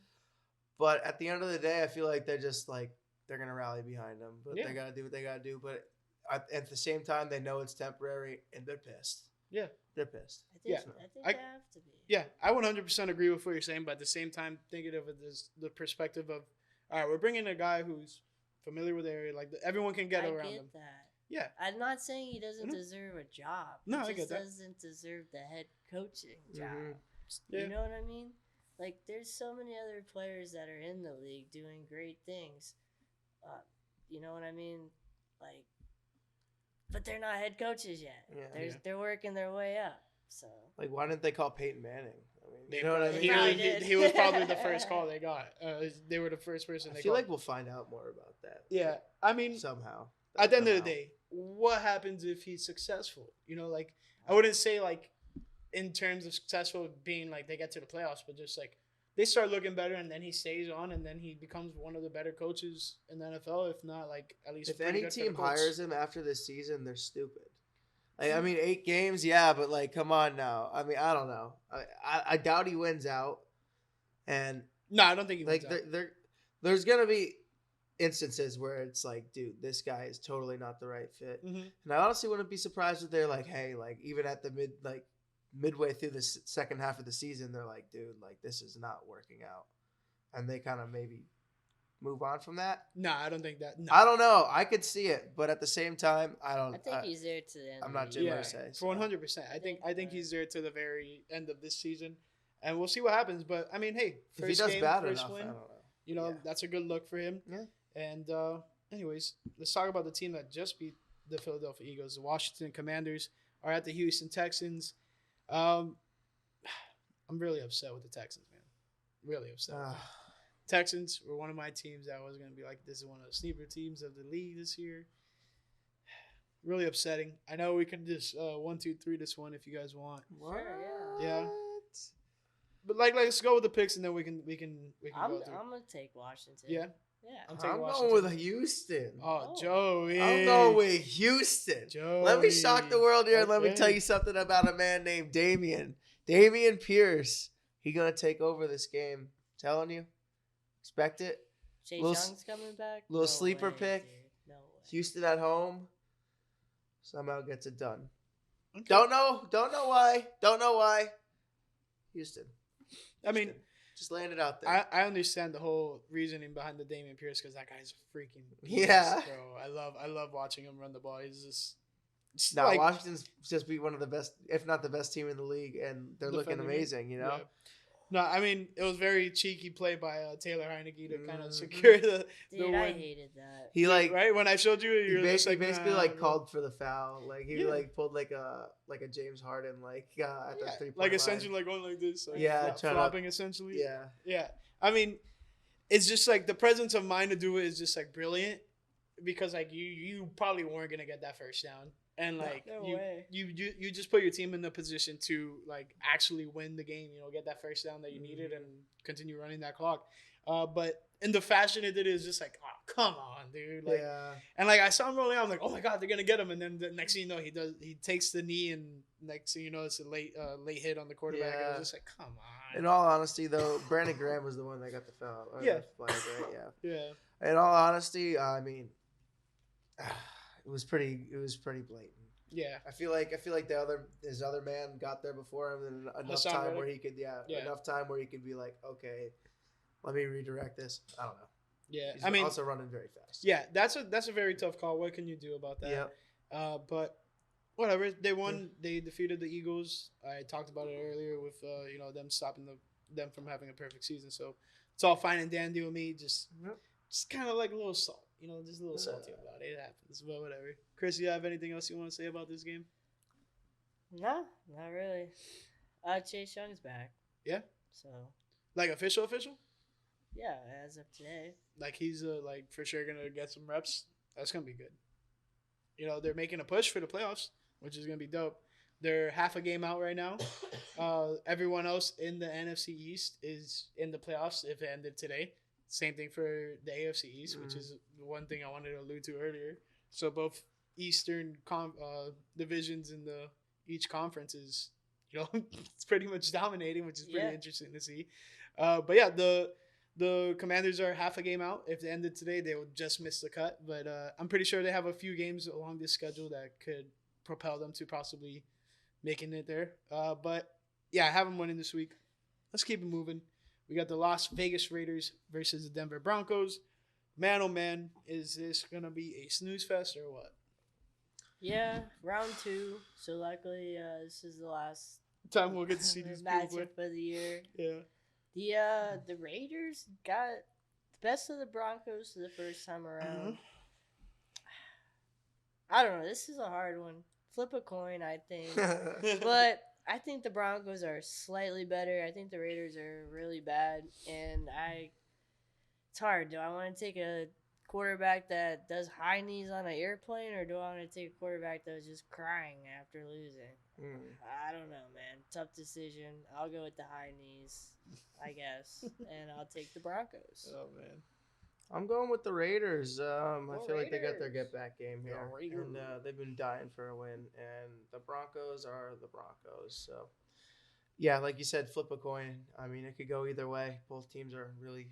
But at the end of the day, I feel like they're just they're gonna rally behind them. But they gotta do what they gotta do. But at the same time, they know it's temporary and they're pissed. Yeah. I think they have to be. Yeah, I 100% agree with what you're saying, but at the same time, thinking of it as the perspective of, all right, we're bringing a guy who's familiar with the area, everyone can get around him. I get that. Yeah. I'm not saying he doesn't deserve a job. No, he I get that. Doesn't deserve the head coaching job. Mm-hmm. Yeah. You know what I mean? There's so many other players that are in the league doing great things. You know what I mean? But they're not head coaches yet. Yeah. They're working their way up. So why didn't they call Peyton Manning? You know what I mean? He was probably the first call they got. They were the first person they called. I feel like we'll find out more about that. Yeah, I mean, somehow. At the end of the day, what happens if he's successful? I wouldn't say in terms of successful being they get to the playoffs, but just they start looking better, and then he stays on, and then he becomes one of the better coaches in the NFL, if not at least. If any team hires him after this season, they're stupid. I mean, 8 games, yeah, but come on now. I mean, I don't know. I doubt he wins out, and no, I don't think he wins out. There's gonna be instances where it's like, dude, this guy is totally not the right fit. Mm-hmm. And I honestly wouldn't be surprised if they're like, hey, like even at the midway through the second half of the season, they're like, dude, like this is not working out, and they kind of maybe move on from that. No, I don't think that. No. I don't know. I could see it, but at the same time, I think he's there to the end. I'm not of Jim the year. Irsay, for 100%. I think he's there to the very end of this season, and we'll see what happens. But I mean, hey, if he first does game, bad first enough, I win. don't know. You know, Yeah. that's a good look for him. Yeah. And anyways, let's talk about the team that just beat the Philadelphia Eagles. The Washington Commanders are at the Houston Texans. I'm really upset with the Texans, man. Really upset. with them. Texans were one of my teams that was going to be like, this is one of the sleeper teams of the league this year. Really upsetting. I know we can just 1, 2, 3 this one if you guys want. What? Yeah. But like, let's go with the picks and then we can I'm go through. gonna take Washington. Yeah. Yeah. I'm taking I'm Washington. going with Houston. Oh, Oh. Joey. I'm going with Houston. Joey. Let me shock the world here and let me Okay. tell you something about a man named Damian Pierce. He gonna take over this game. Telling you, expect it. Chase Little Young's coming back. little sleeper pick. Dude. No way. Houston at home somehow gets it done. Okay. Don't know why. Houston. I mean, just laying it out there. I understand the whole reasoning behind the Damian Pierce because that guy's a freaking beast, Yeah. bro. I love watching him run the ball. He's just No, like, Washington's just be one of the best, if not the best team in the league, and they're looking defending it. amazing. You know. Yeah. No, I mean it was very cheeky play by Taylor Heineke to kind Mhm. of secure the Dude, win. I hated that. He like right when I showed you, he you're just basically, like, basically nah, like bro. called for the foul. Like he Yeah. like pulled like a James Harden like at the Yeah, 3-point like line. essentially like going like this, like Yeah, trying to- flopping essentially. Yeah. Yeah. I mean, it's just like the presence of mind to do it is just like brilliant because like you probably weren't gonna get that first down, and like No you, way. you just put your team in the position to like actually win the game. You know, get that first down that you needed and continue running that clock. But in the fashion it did, is just like, oh come on, dude. Like, Yeah. and like I saw him rolling out, I'm like, oh my god, they're gonna get him. And then the next thing you know, he takes the knee, and next thing you know, it's a late hit on the quarterback. It Yeah. was just like, come on. In all honesty, though, Brandon Graham was the one that got the foul. Or Yeah. the flag, right? Yeah. Yeah. In all honesty, I mean, it was pretty blatant. Yeah. I feel like his other man got there before him, and enough Hassan time Reddick? where he could enough time where he could be like, okay, let me redirect this. I don't know. Yeah. He's I mean, also running very fast. yeah, that's a very tough call. What can you do about that? Yeah. But whatever. They won. They defeated the Eagles. I talked about it earlier with them stopping them from having a perfect season. So it's all fine and dandy with me. Just kind of like a little salt. Just a little salty about it. It happens, but whatever. Chris, you have anything else you want to say about this game? No, not really. Chase Young's back. Yeah? So Like official? yeah, as of today. Like he's like for sure gonna get some reps. That's gonna be good. They're making a push for the playoffs, which is gonna be dope. They're half a game out right now. Everyone else in the NFC East is in the playoffs if it ended today. Same thing for the AFC East, which is the one thing I wanted to allude to earlier. So both Eastern divisions in each conference is, it's pretty much dominating, which is pretty interesting to see. But yeah, the Commanders are half a game out. If they ended today, they would just miss the cut. But I'm pretty sure they have a few games along this schedule that could propel them to possibly making it there. But yeah, I have them winning this week. Let's keep it moving. We got the Las Vegas Raiders versus the Denver Broncos. Man, oh man, is this going to be a snooze fest or what? Yeah, round 2. So luckily, this is the last Time we'll get to see these people play. matchup for the year. Yeah. The Raiders got the best of the Broncos for the first time around. I don't know. This is a hard one. Flip a coin, I think. But I think the Broncos are slightly better. I think the Raiders are really bad. And it's hard. Do I want to take a quarterback that does high knees on an airplane, or do I want to take a quarterback that was just crying after losing? I don't know, man. Tough decision. I'll go with the high knees, I guess. And I'll take the Broncos. Oh, man. I'm going with the Raiders. I feel like they got their Raiders. get back game here, The Raiders. and they've been dying for a win. And the Broncos are the Broncos. So, yeah, like you said, flip a coin. I mean, it could go either way. Both teams are really,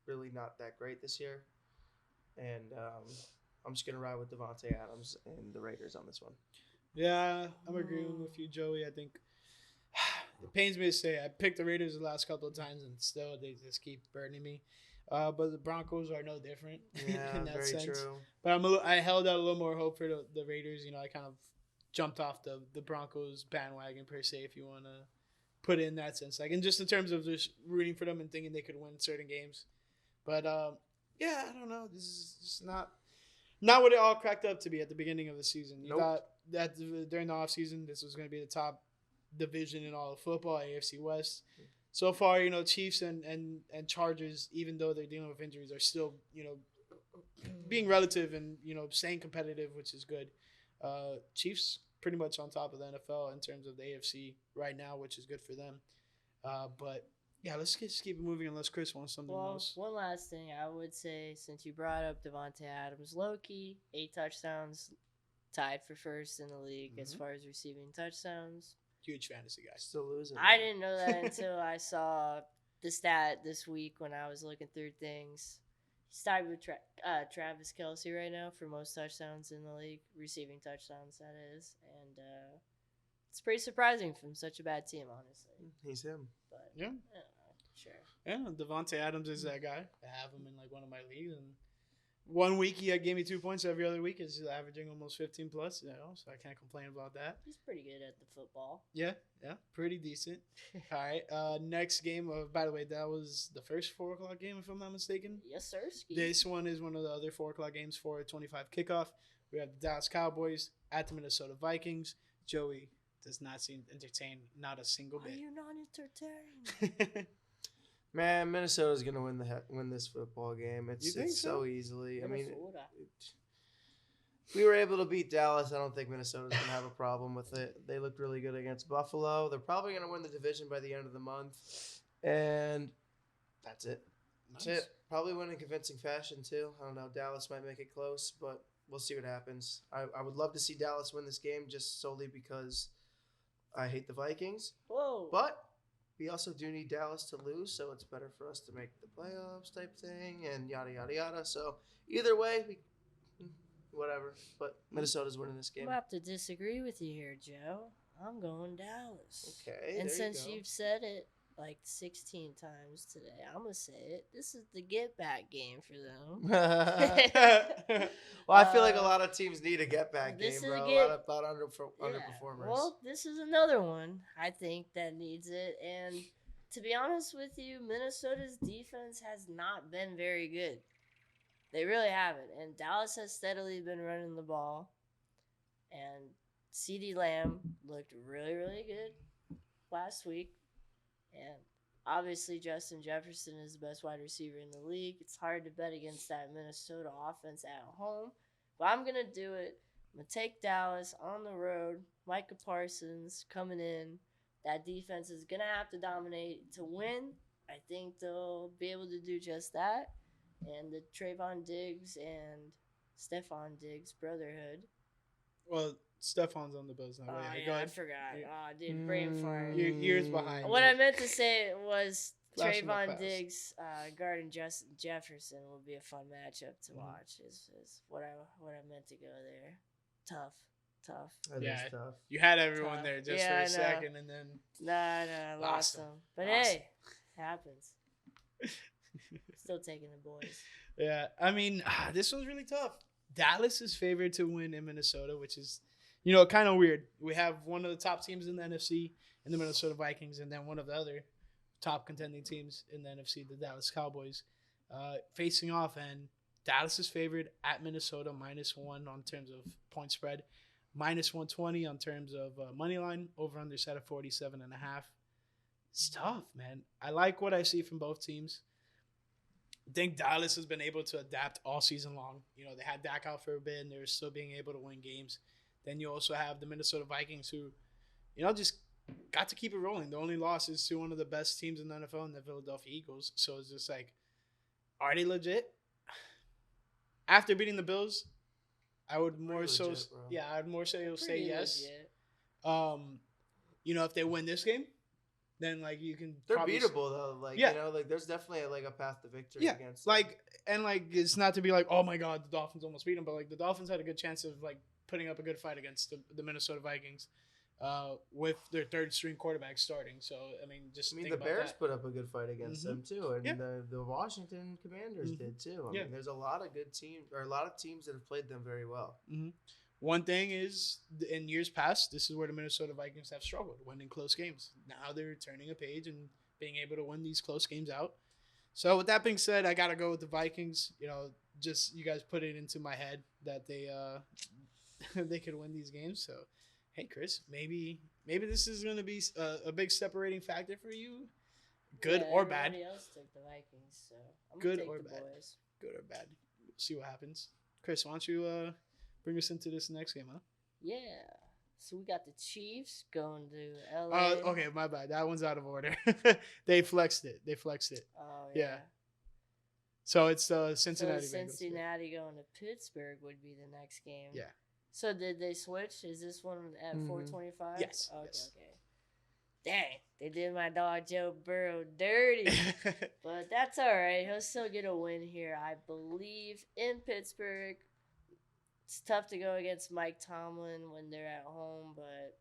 really not that great this year. and I'm just gonna ride with Devontae Adams and the Raiders on this one. Yeah, I'm agreeing with you, Joey. I think it pains me to say I picked the Raiders the last couple of times, and still they just keep burning me. But the Broncos are no different Yeah, in that very sense. true. But I held out a little more hope for the Raiders. I kind of jumped off the Broncos bandwagon per se, if you want to put it in that sense. Like, and just in terms of just rooting for them and thinking they could win certain games. But yeah, I don't know. This is just not what it all cracked up to be at the beginning of the season. You thought that during the offseason, this was going to be the top division in all of football, AFC West. So far, Chiefs and Chargers, even though they're dealing with injuries, are still, being relative and, staying competitive, which is good. Chiefs pretty much on top of the NFL in terms of the AFC right now, which is good for them. But yeah, let's just keep it moving unless Chris wants something else. One last thing I would say, since you brought up Devontae Adams, low-key, 8 touchdowns, tied for first in the league as far as receiving touchdowns. Huge fantasy guy. Still losing. I didn't know that until I saw the stat this week when I was looking through things. He's tied with Travis Kelce right now for most touchdowns in the league, receiving touchdowns, that is. And it's pretty surprising from such a bad team, honestly. He's him. But, yeah. Sure. Yeah, Devontae Adams is that guy. I have him in like one of my leagues, and 1 week he gave me 2 points. Every other week is averaging almost 15 plus. So I can't complain about that. He's pretty good at the football. Yeah, pretty decent. All right, next game. By the way, that was the first 4 o'clock game, if I'm not mistaken. Yes, sir. This one is one of the other 4 o'clock games, 4:25 kickoff. We have the Dallas Cowboys at the Minnesota Vikings. Joey does not seem entertained, not a single bit. Are you not entertained? Man, Minnesota's gonna win this football game. It's so easily. Minnesota. I mean, we were able to beat Dallas. I don't think Minnesota's gonna have a problem with it. They looked really good against Buffalo. They're probably gonna win the division by the end of the month, and that's it. Nice. That's it. Probably win in convincing fashion too. I don't know. Dallas might make it close, but we'll see what happens. I would love to see Dallas win this game just solely because I hate the Vikings. Whoa. But we also do need Dallas to lose, so it's better for us to make the playoffs type thing and yada, yada, yada. So either way, whatever. But Minnesota's winning this game. I'll have to disagree with you here, Joe. I'm going Dallas. Okay, and there since you go. you've said it like 16 times today, I'm going to say it. This is the get-back game for them. Well, I feel like a lot of teams need a get-back game, bro. A lot of underperformers. Well, this is another one, I think, that needs it. And to be honest with you, Minnesota's defense has not been very good. They really haven't. And Dallas has steadily been running the ball. And CeeDee Lamb looked really, really good last week. And obviously Justin Jefferson is the best wide receiver in the league. It's hard to bet against that Minnesota offense at home. But I'm going to do it. I'm going to take Dallas on the road. Micah Parsons coming in. That defense is going to have to dominate to win. I think they'll be able to do just that. And the Trayvon Diggs and Stephon Diggs brotherhood. Well, Stefan's on the Bills now. Yeah, go ahead. I forgot. Oh, dude, brain fart. You're years behind. What I meant to say was Flash in the Trayvon past. Diggs guarding Justin Jefferson will be a fun matchup to watch. Is what I meant to go there. Tough. That is tough. You had everyone Tough. there just for a second, and then No, I lost them. But hey, it happens. Still taking the boys. Yeah, I mean, this one's really tough. Dallas is favored to win in Minnesota, which is, kind of weird. We have one of the top teams in the NFC in the Minnesota Vikings, and then one of the other top contending teams in the NFC, the Dallas Cowboys, facing off. And Dallas is favored at Minnesota -1 on terms of point spread, -120 on terms of money line, over under set at 47.5. It's tough, man. I like what I see from both teams. I think Dallas has been able to adapt all season long. They had Dak out for a bit, and they're still being able to win games. Then you also have the Minnesota Vikings who, just got to keep it rolling. The only loss is to one of the best teams in the NFL, and the Philadelphia Eagles. So it's just like, are they legit? After beating the Bills, I would more so, legit, bro. I'd more so say Pretty yes. legit. If they win this game, then like you can. They're probably beatable though. Like Yeah. you know, like there's definitely like a path to victory Yeah, against them. like and like it's not to be like, oh my god, the Dolphins almost beat them, but like the Dolphins had a good chance of like putting up a good fight against the Minnesota Vikings, with their third string quarterback starting. So I mean, just think the about Bears that. put up a good fight against them too, and Yeah. the Washington Commanders did too. I Yeah. mean, there's a lot of good teams or a lot of teams that have played them very well. One thing is, in years past, this is where the Minnesota Vikings have struggled, winning close games. Now they're turning a page and being able to win these close games out. So with that being said, I gotta go with the Vikings. You know, just you guys put it into my head that they they could win these games. So, hey, Chris, maybe this is gonna be a big separating factor for you, good or bad. Everybody else took the Vikings, so I'm Good gonna take or the bad. boys. Good or bad. We'll see what happens. Chris, why don't you bring us into this next game, huh? Yeah. So we got the Chiefs going to LA. Okay, my bad. That one's out of order. They flexed it. Oh yeah. So it's Cincinnati. So Bengals. Cincinnati going to Pittsburgh would be the next game. Yeah. So did they switch? Is this one at 4:25? Yes. Okay. Yes. Okay. Dang, they did my dog Joe Burrow dirty. But that's all right. He'll still get a win here, I believe, in Pittsburgh. It's tough to go against Mike Tomlin when they're at home, but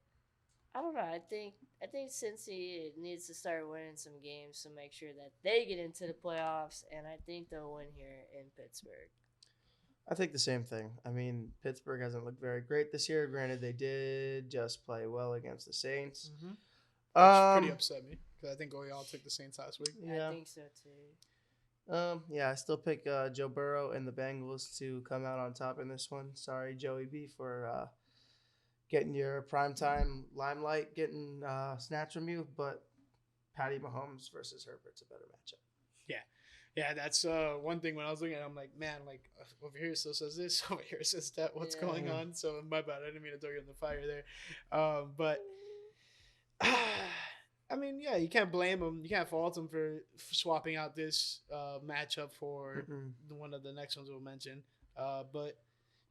I don't know. I think Cincy needs to start winning some games to make sure that they get into the playoffs, and I think they'll win here in Pittsburgh. I think the same thing. I mean, Pittsburgh hasn't looked very great this year. Granted, they did just play well against the Saints. Which pretty upset me because I think we all took the Saints last week. Yeah. I think so too. I still pick Joe Burrow and the Bengals to come out on top in this one. Sorry, Joey B, for getting your primetime limelight getting snatched from you, but Patty Mahomes versus Herbert's a better matchup. Yeah, that's one thing when I was looking at it, I'm like, man, like over here it still says this, over here it says that. What's going on? So my bad. I didn't mean to throw you in the fire there. But I mean, yeah, you can't blame him. You can't fault him for swapping out this matchup for one of the next ones we'll mention. But,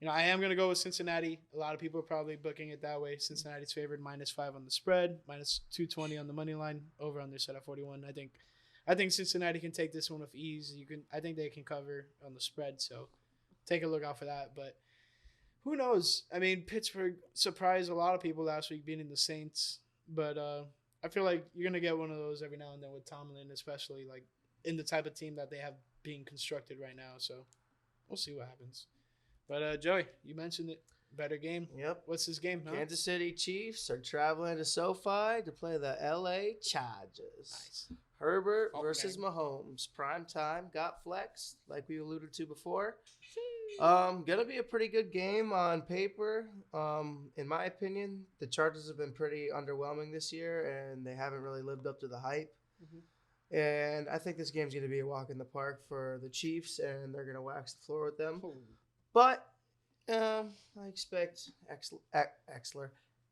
you know, I am going to go with Cincinnati. A lot of people are probably booking it that way. Cincinnati's favored -5 on the spread, -220 on the money line, over on their set at 41. I think Cincinnati can take this one with ease. I think they can cover on the spread, so take a look out for that. But who knows? I mean, Pittsburgh surprised a lot of people last week beating the Saints, but I feel like you're gonna get one of those every now and then with Tomlin, especially like in the type of team that they have being constructed right now. So we'll see what happens. But Joey, you mentioned it. Better game. Yep. What's this game? Huh? Kansas City Chiefs are traveling to SoFi to play the LA Chargers. Nice. Herbert Oh, versus man. Mahomes. Prime time. Got flexed, like we alluded to before. Gonna be a pretty good game on paper. In my opinion, the Chargers have been pretty underwhelming this year, and they haven't really lived up to the hype. And I think this game's gonna be a walk in the park for the Chiefs, and they're gonna wax the floor with them. But I expect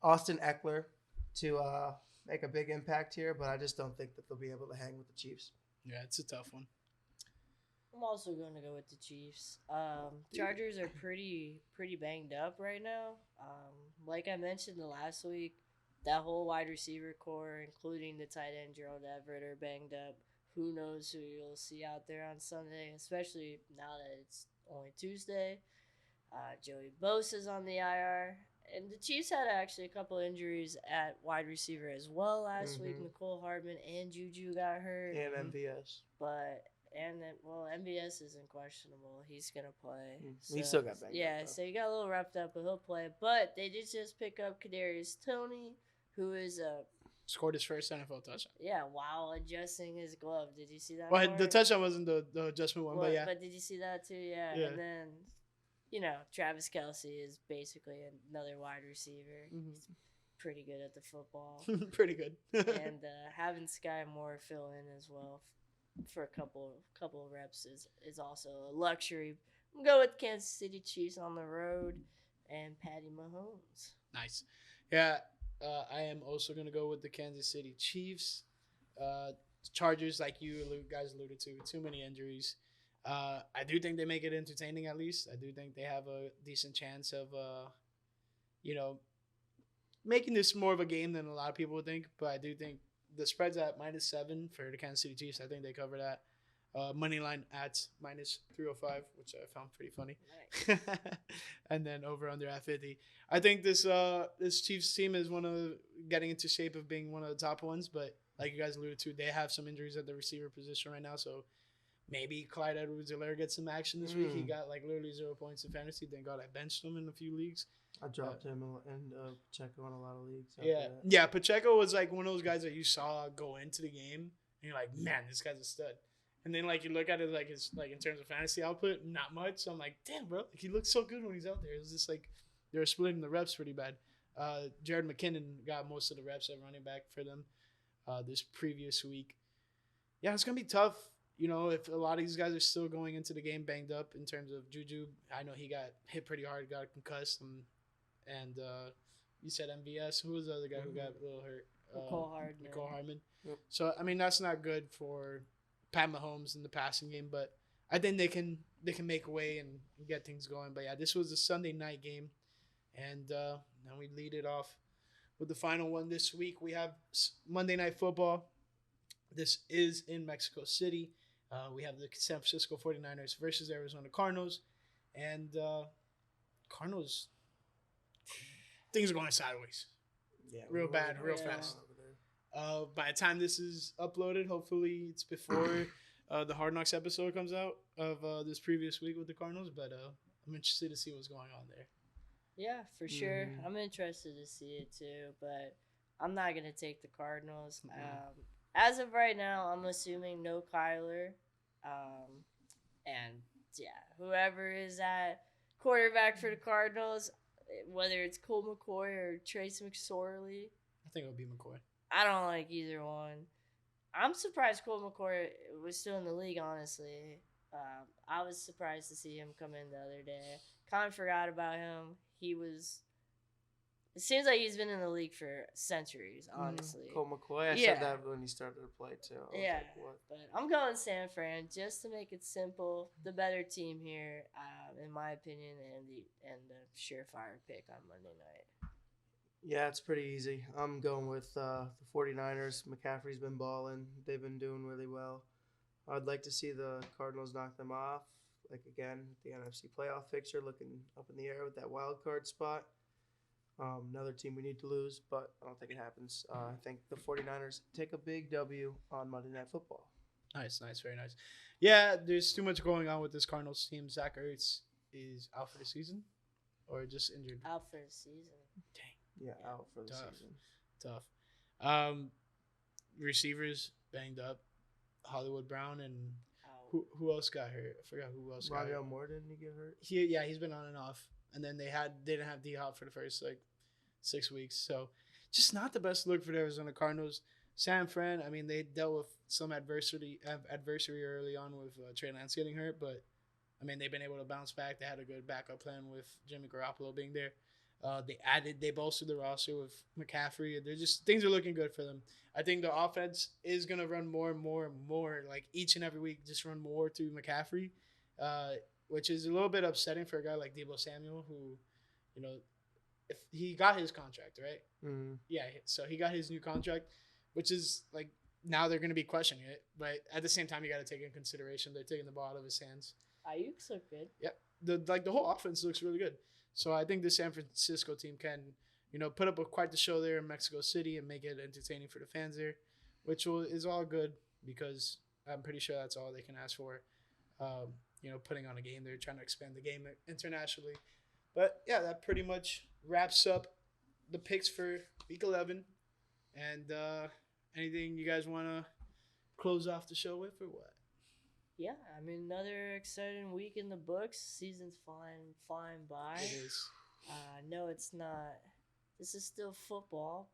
Austin Eckler to make a big impact here, but I just don't think that they'll be able to hang with the Chiefs. Yeah, it's a tough one. I'm also going to go with the Chiefs. Chargers are pretty banged up right now. Like I mentioned the last week, that whole wide receiver core, including the tight end Gerald Everett, are banged up. Who knows who you'll see out there on Sunday, especially now that it's only Tuesday. Joey Bosa's on the IR. And the Chiefs had actually a couple injuries at wide receiver as well last week. Nicole Hardman and Juju got hurt. And MVS. MVS isn't questionable. He's going to play. He still got banged up. Yeah, so he got a little wrapped up, but he'll play. But they did just pick up Kadarius Toney, who is scored his first NFL touchdown. Yeah, while adjusting his glove. Did you see that? Well, part? the touchdown wasn't the adjustment one, but yeah. But did you see that too? Yeah. Yeah. And then, you know, Travis Kelce is basically another wide receiver. He's pretty good at the football. Pretty good. And having Sky Moore fill in as well for a couple of reps is also a luxury. I'm going with Kansas City Chiefs on the road and Patty Mahomes. Nice. Yeah, I am also going to go with the Kansas City Chiefs. Chargers, like you guys alluded to, too many injuries. I do think they make it entertaining at least. I do think they have a decent chance of, making this more of a game than a lot of people would think. But I do think the spread's at -7 for the Kansas City Chiefs. I think they cover that. Money line at -305, which I found pretty funny. Nice. And then over under at 50. I think this Chiefs team is getting into shape of being one of the top ones, but like you guys alluded to, they have some injuries at the receiver position right now, so maybe Clyde Edwards-Helaire gets some action this week. He got like literally 0 points in fantasy. Thank God I benched him in a few leagues. I dropped him and Pacheco in a lot of leagues. Yeah. Pacheco was like one of those guys that you saw go into the game, and you're like, man, this guy's a stud. And then like you look at it like his like in terms of fantasy output, not much. So I'm like, damn, bro, like, he looks so good when he's out there. It's just like they were splitting the reps pretty bad. Jared McKinnon got most of the reps at running back for them this previous week. Yeah, it's gonna be tough. If a lot of these guys are still going into the game banged up in terms of Juju, I know he got hit pretty hard, got concussed, and you said MVS. Who was the other guy who got a little hurt? Nicole Hardman. Yep. So I mean that's not good for Pat Mahomes in the passing game, but I think they can make a way and get things going. But yeah, this was a Sunday night game, and then we lead it off with the final one this week. We have Monday Night Football. This is in Mexico City. We have the San Francisco 49ers versus Arizona Cardinals, and Cardinals, things are going sideways. Yeah, real bad, real fast. By the time this is uploaded, hopefully it's before the Hard Knocks episode comes out of this previous week with the Cardinals. But I'm interested to see what's going on there. Yeah, for sure. I'm interested to see it too, but I'm not gonna take the Cardinals. As of right now, I'm assuming no Kyler, and yeah, whoever is at quarterback for the Cardinals, whether it's Colt McCoy or Trace McSorley. I think it'll be McCoy. I don't like either one. I'm surprised Colt McCoy was still in the league, honestly. I was surprised to see him come in the other day. Kind of forgot about him. It seems like he's been in the league for centuries, honestly. Colt McCoy, I said that when he started to play, too. Yeah, but I'm going San Fran just to make it simple. The better team here, in my opinion, and the surefire pick on Monday night. Yeah, it's pretty easy. I'm going with the 49ers. McCaffrey's been balling. They've been doing really well. I'd like to see the Cardinals knock them off. Like, again, the NFC playoff picture looking up in the air with that wild card spot. Another team we need to lose, but I don't think it happens. I think the 49ers take a big W on Monday Night Football. Nice, very nice. Yeah, there's too much going on with this Cardinals team. Zach Ertz is out for the season or just injured? Out for the season. Dang. Yeah, out for the season. Tough. Receivers banged up. Hollywood Brown and who else got hurt? I forgot who else got hurt. Rondale Moore, didn't he get hurt? He's been on and off. And then they didn't have D-Hop for the first 6 weeks. So just not the best look for the Arizona Cardinals. San Fran, I mean, they dealt with some adversity early on with Trey Lance getting hurt, but I mean, they've been able to bounce back. They had a good backup plan with Jimmy Garoppolo being there. They bolstered the roster with McCaffrey. Things are looking good for them. I think the offense is gonna run more and more and more, like each and every week, just run more through McCaffrey, which is a little bit upsetting for a guy like Deebo Samuel, who, if he got his contract, right? Mm-hmm. Yeah, so he got his new contract, which is like now they're gonna be questioning it, but at the same time, you got to take in consideration they're taking the ball out of his hands. Ayuk's look good. Yep, the whole offense looks really good. So I think the San Francisco team can, put up quite the show there in Mexico City and make it entertaining for the fans there, which is all good because I'm pretty sure that's all they can ask for. Putting on a game there, trying to expand the game internationally. But yeah, that pretty much wraps up the picks for Week 11. And anything you guys want to close off the show with or what? Yeah, I mean, another exciting week in the books. Season's flying by. It is. No, it's not. This is still football,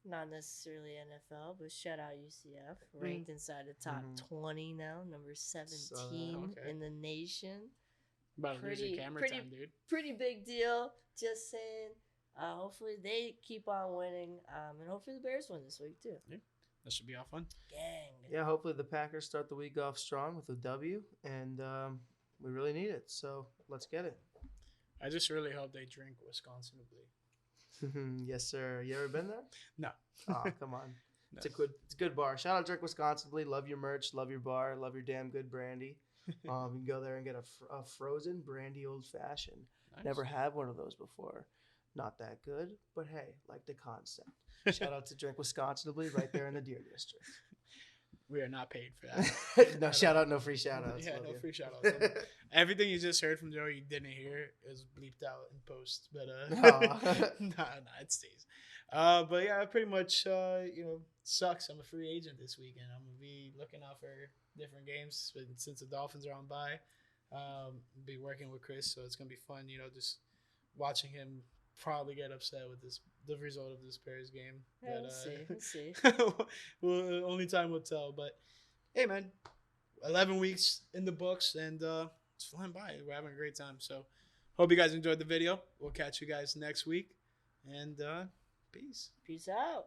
not necessarily NFL, but shout out UCF, ranked inside the top 20 now, number 17 in the nation. About to lose your camera time, dude. Pretty big deal. Just saying. Hopefully they keep on winning, and hopefully the Bears win this week too. Yeah. That should be all fun. Gang. Yeah, hopefully the Packers start the week off strong with a W, and we really need it. So let's get it. I just really hope they drink Wisconsin Blue. Yes, sir. You ever been there? No. Oh, come on. It's a good bar. Shout out Drink Wisconsinly. Love your merch. Love your bar. Love your damn good brandy. You can go there and get a frozen brandy old fashioned. Nice. Never had one of those before. Not that good, but hey, like the concept. Shout out to Drink Wisconsinly right there in the Deer District. We are not paid for that. No shout out, no free shout outs. Yeah, no free shout outs. Everything you just heard from Joe you didn't hear is bleeped out in post. But nah, it stays. But yeah, pretty much sucks. I'm a free agent this weekend. I'm gonna be looking out for different games since the Dolphins are on bye. Be working with Chris, so it's gonna be fun, just watching him probably get upset with the result of this Bears game. Yeah, we'll see. Well, only time will tell. But hey, man, 11 weeks in the books, and it's flying by. We're having a great time. So hope you guys enjoyed the video. We'll catch you guys next week, and peace. Peace out.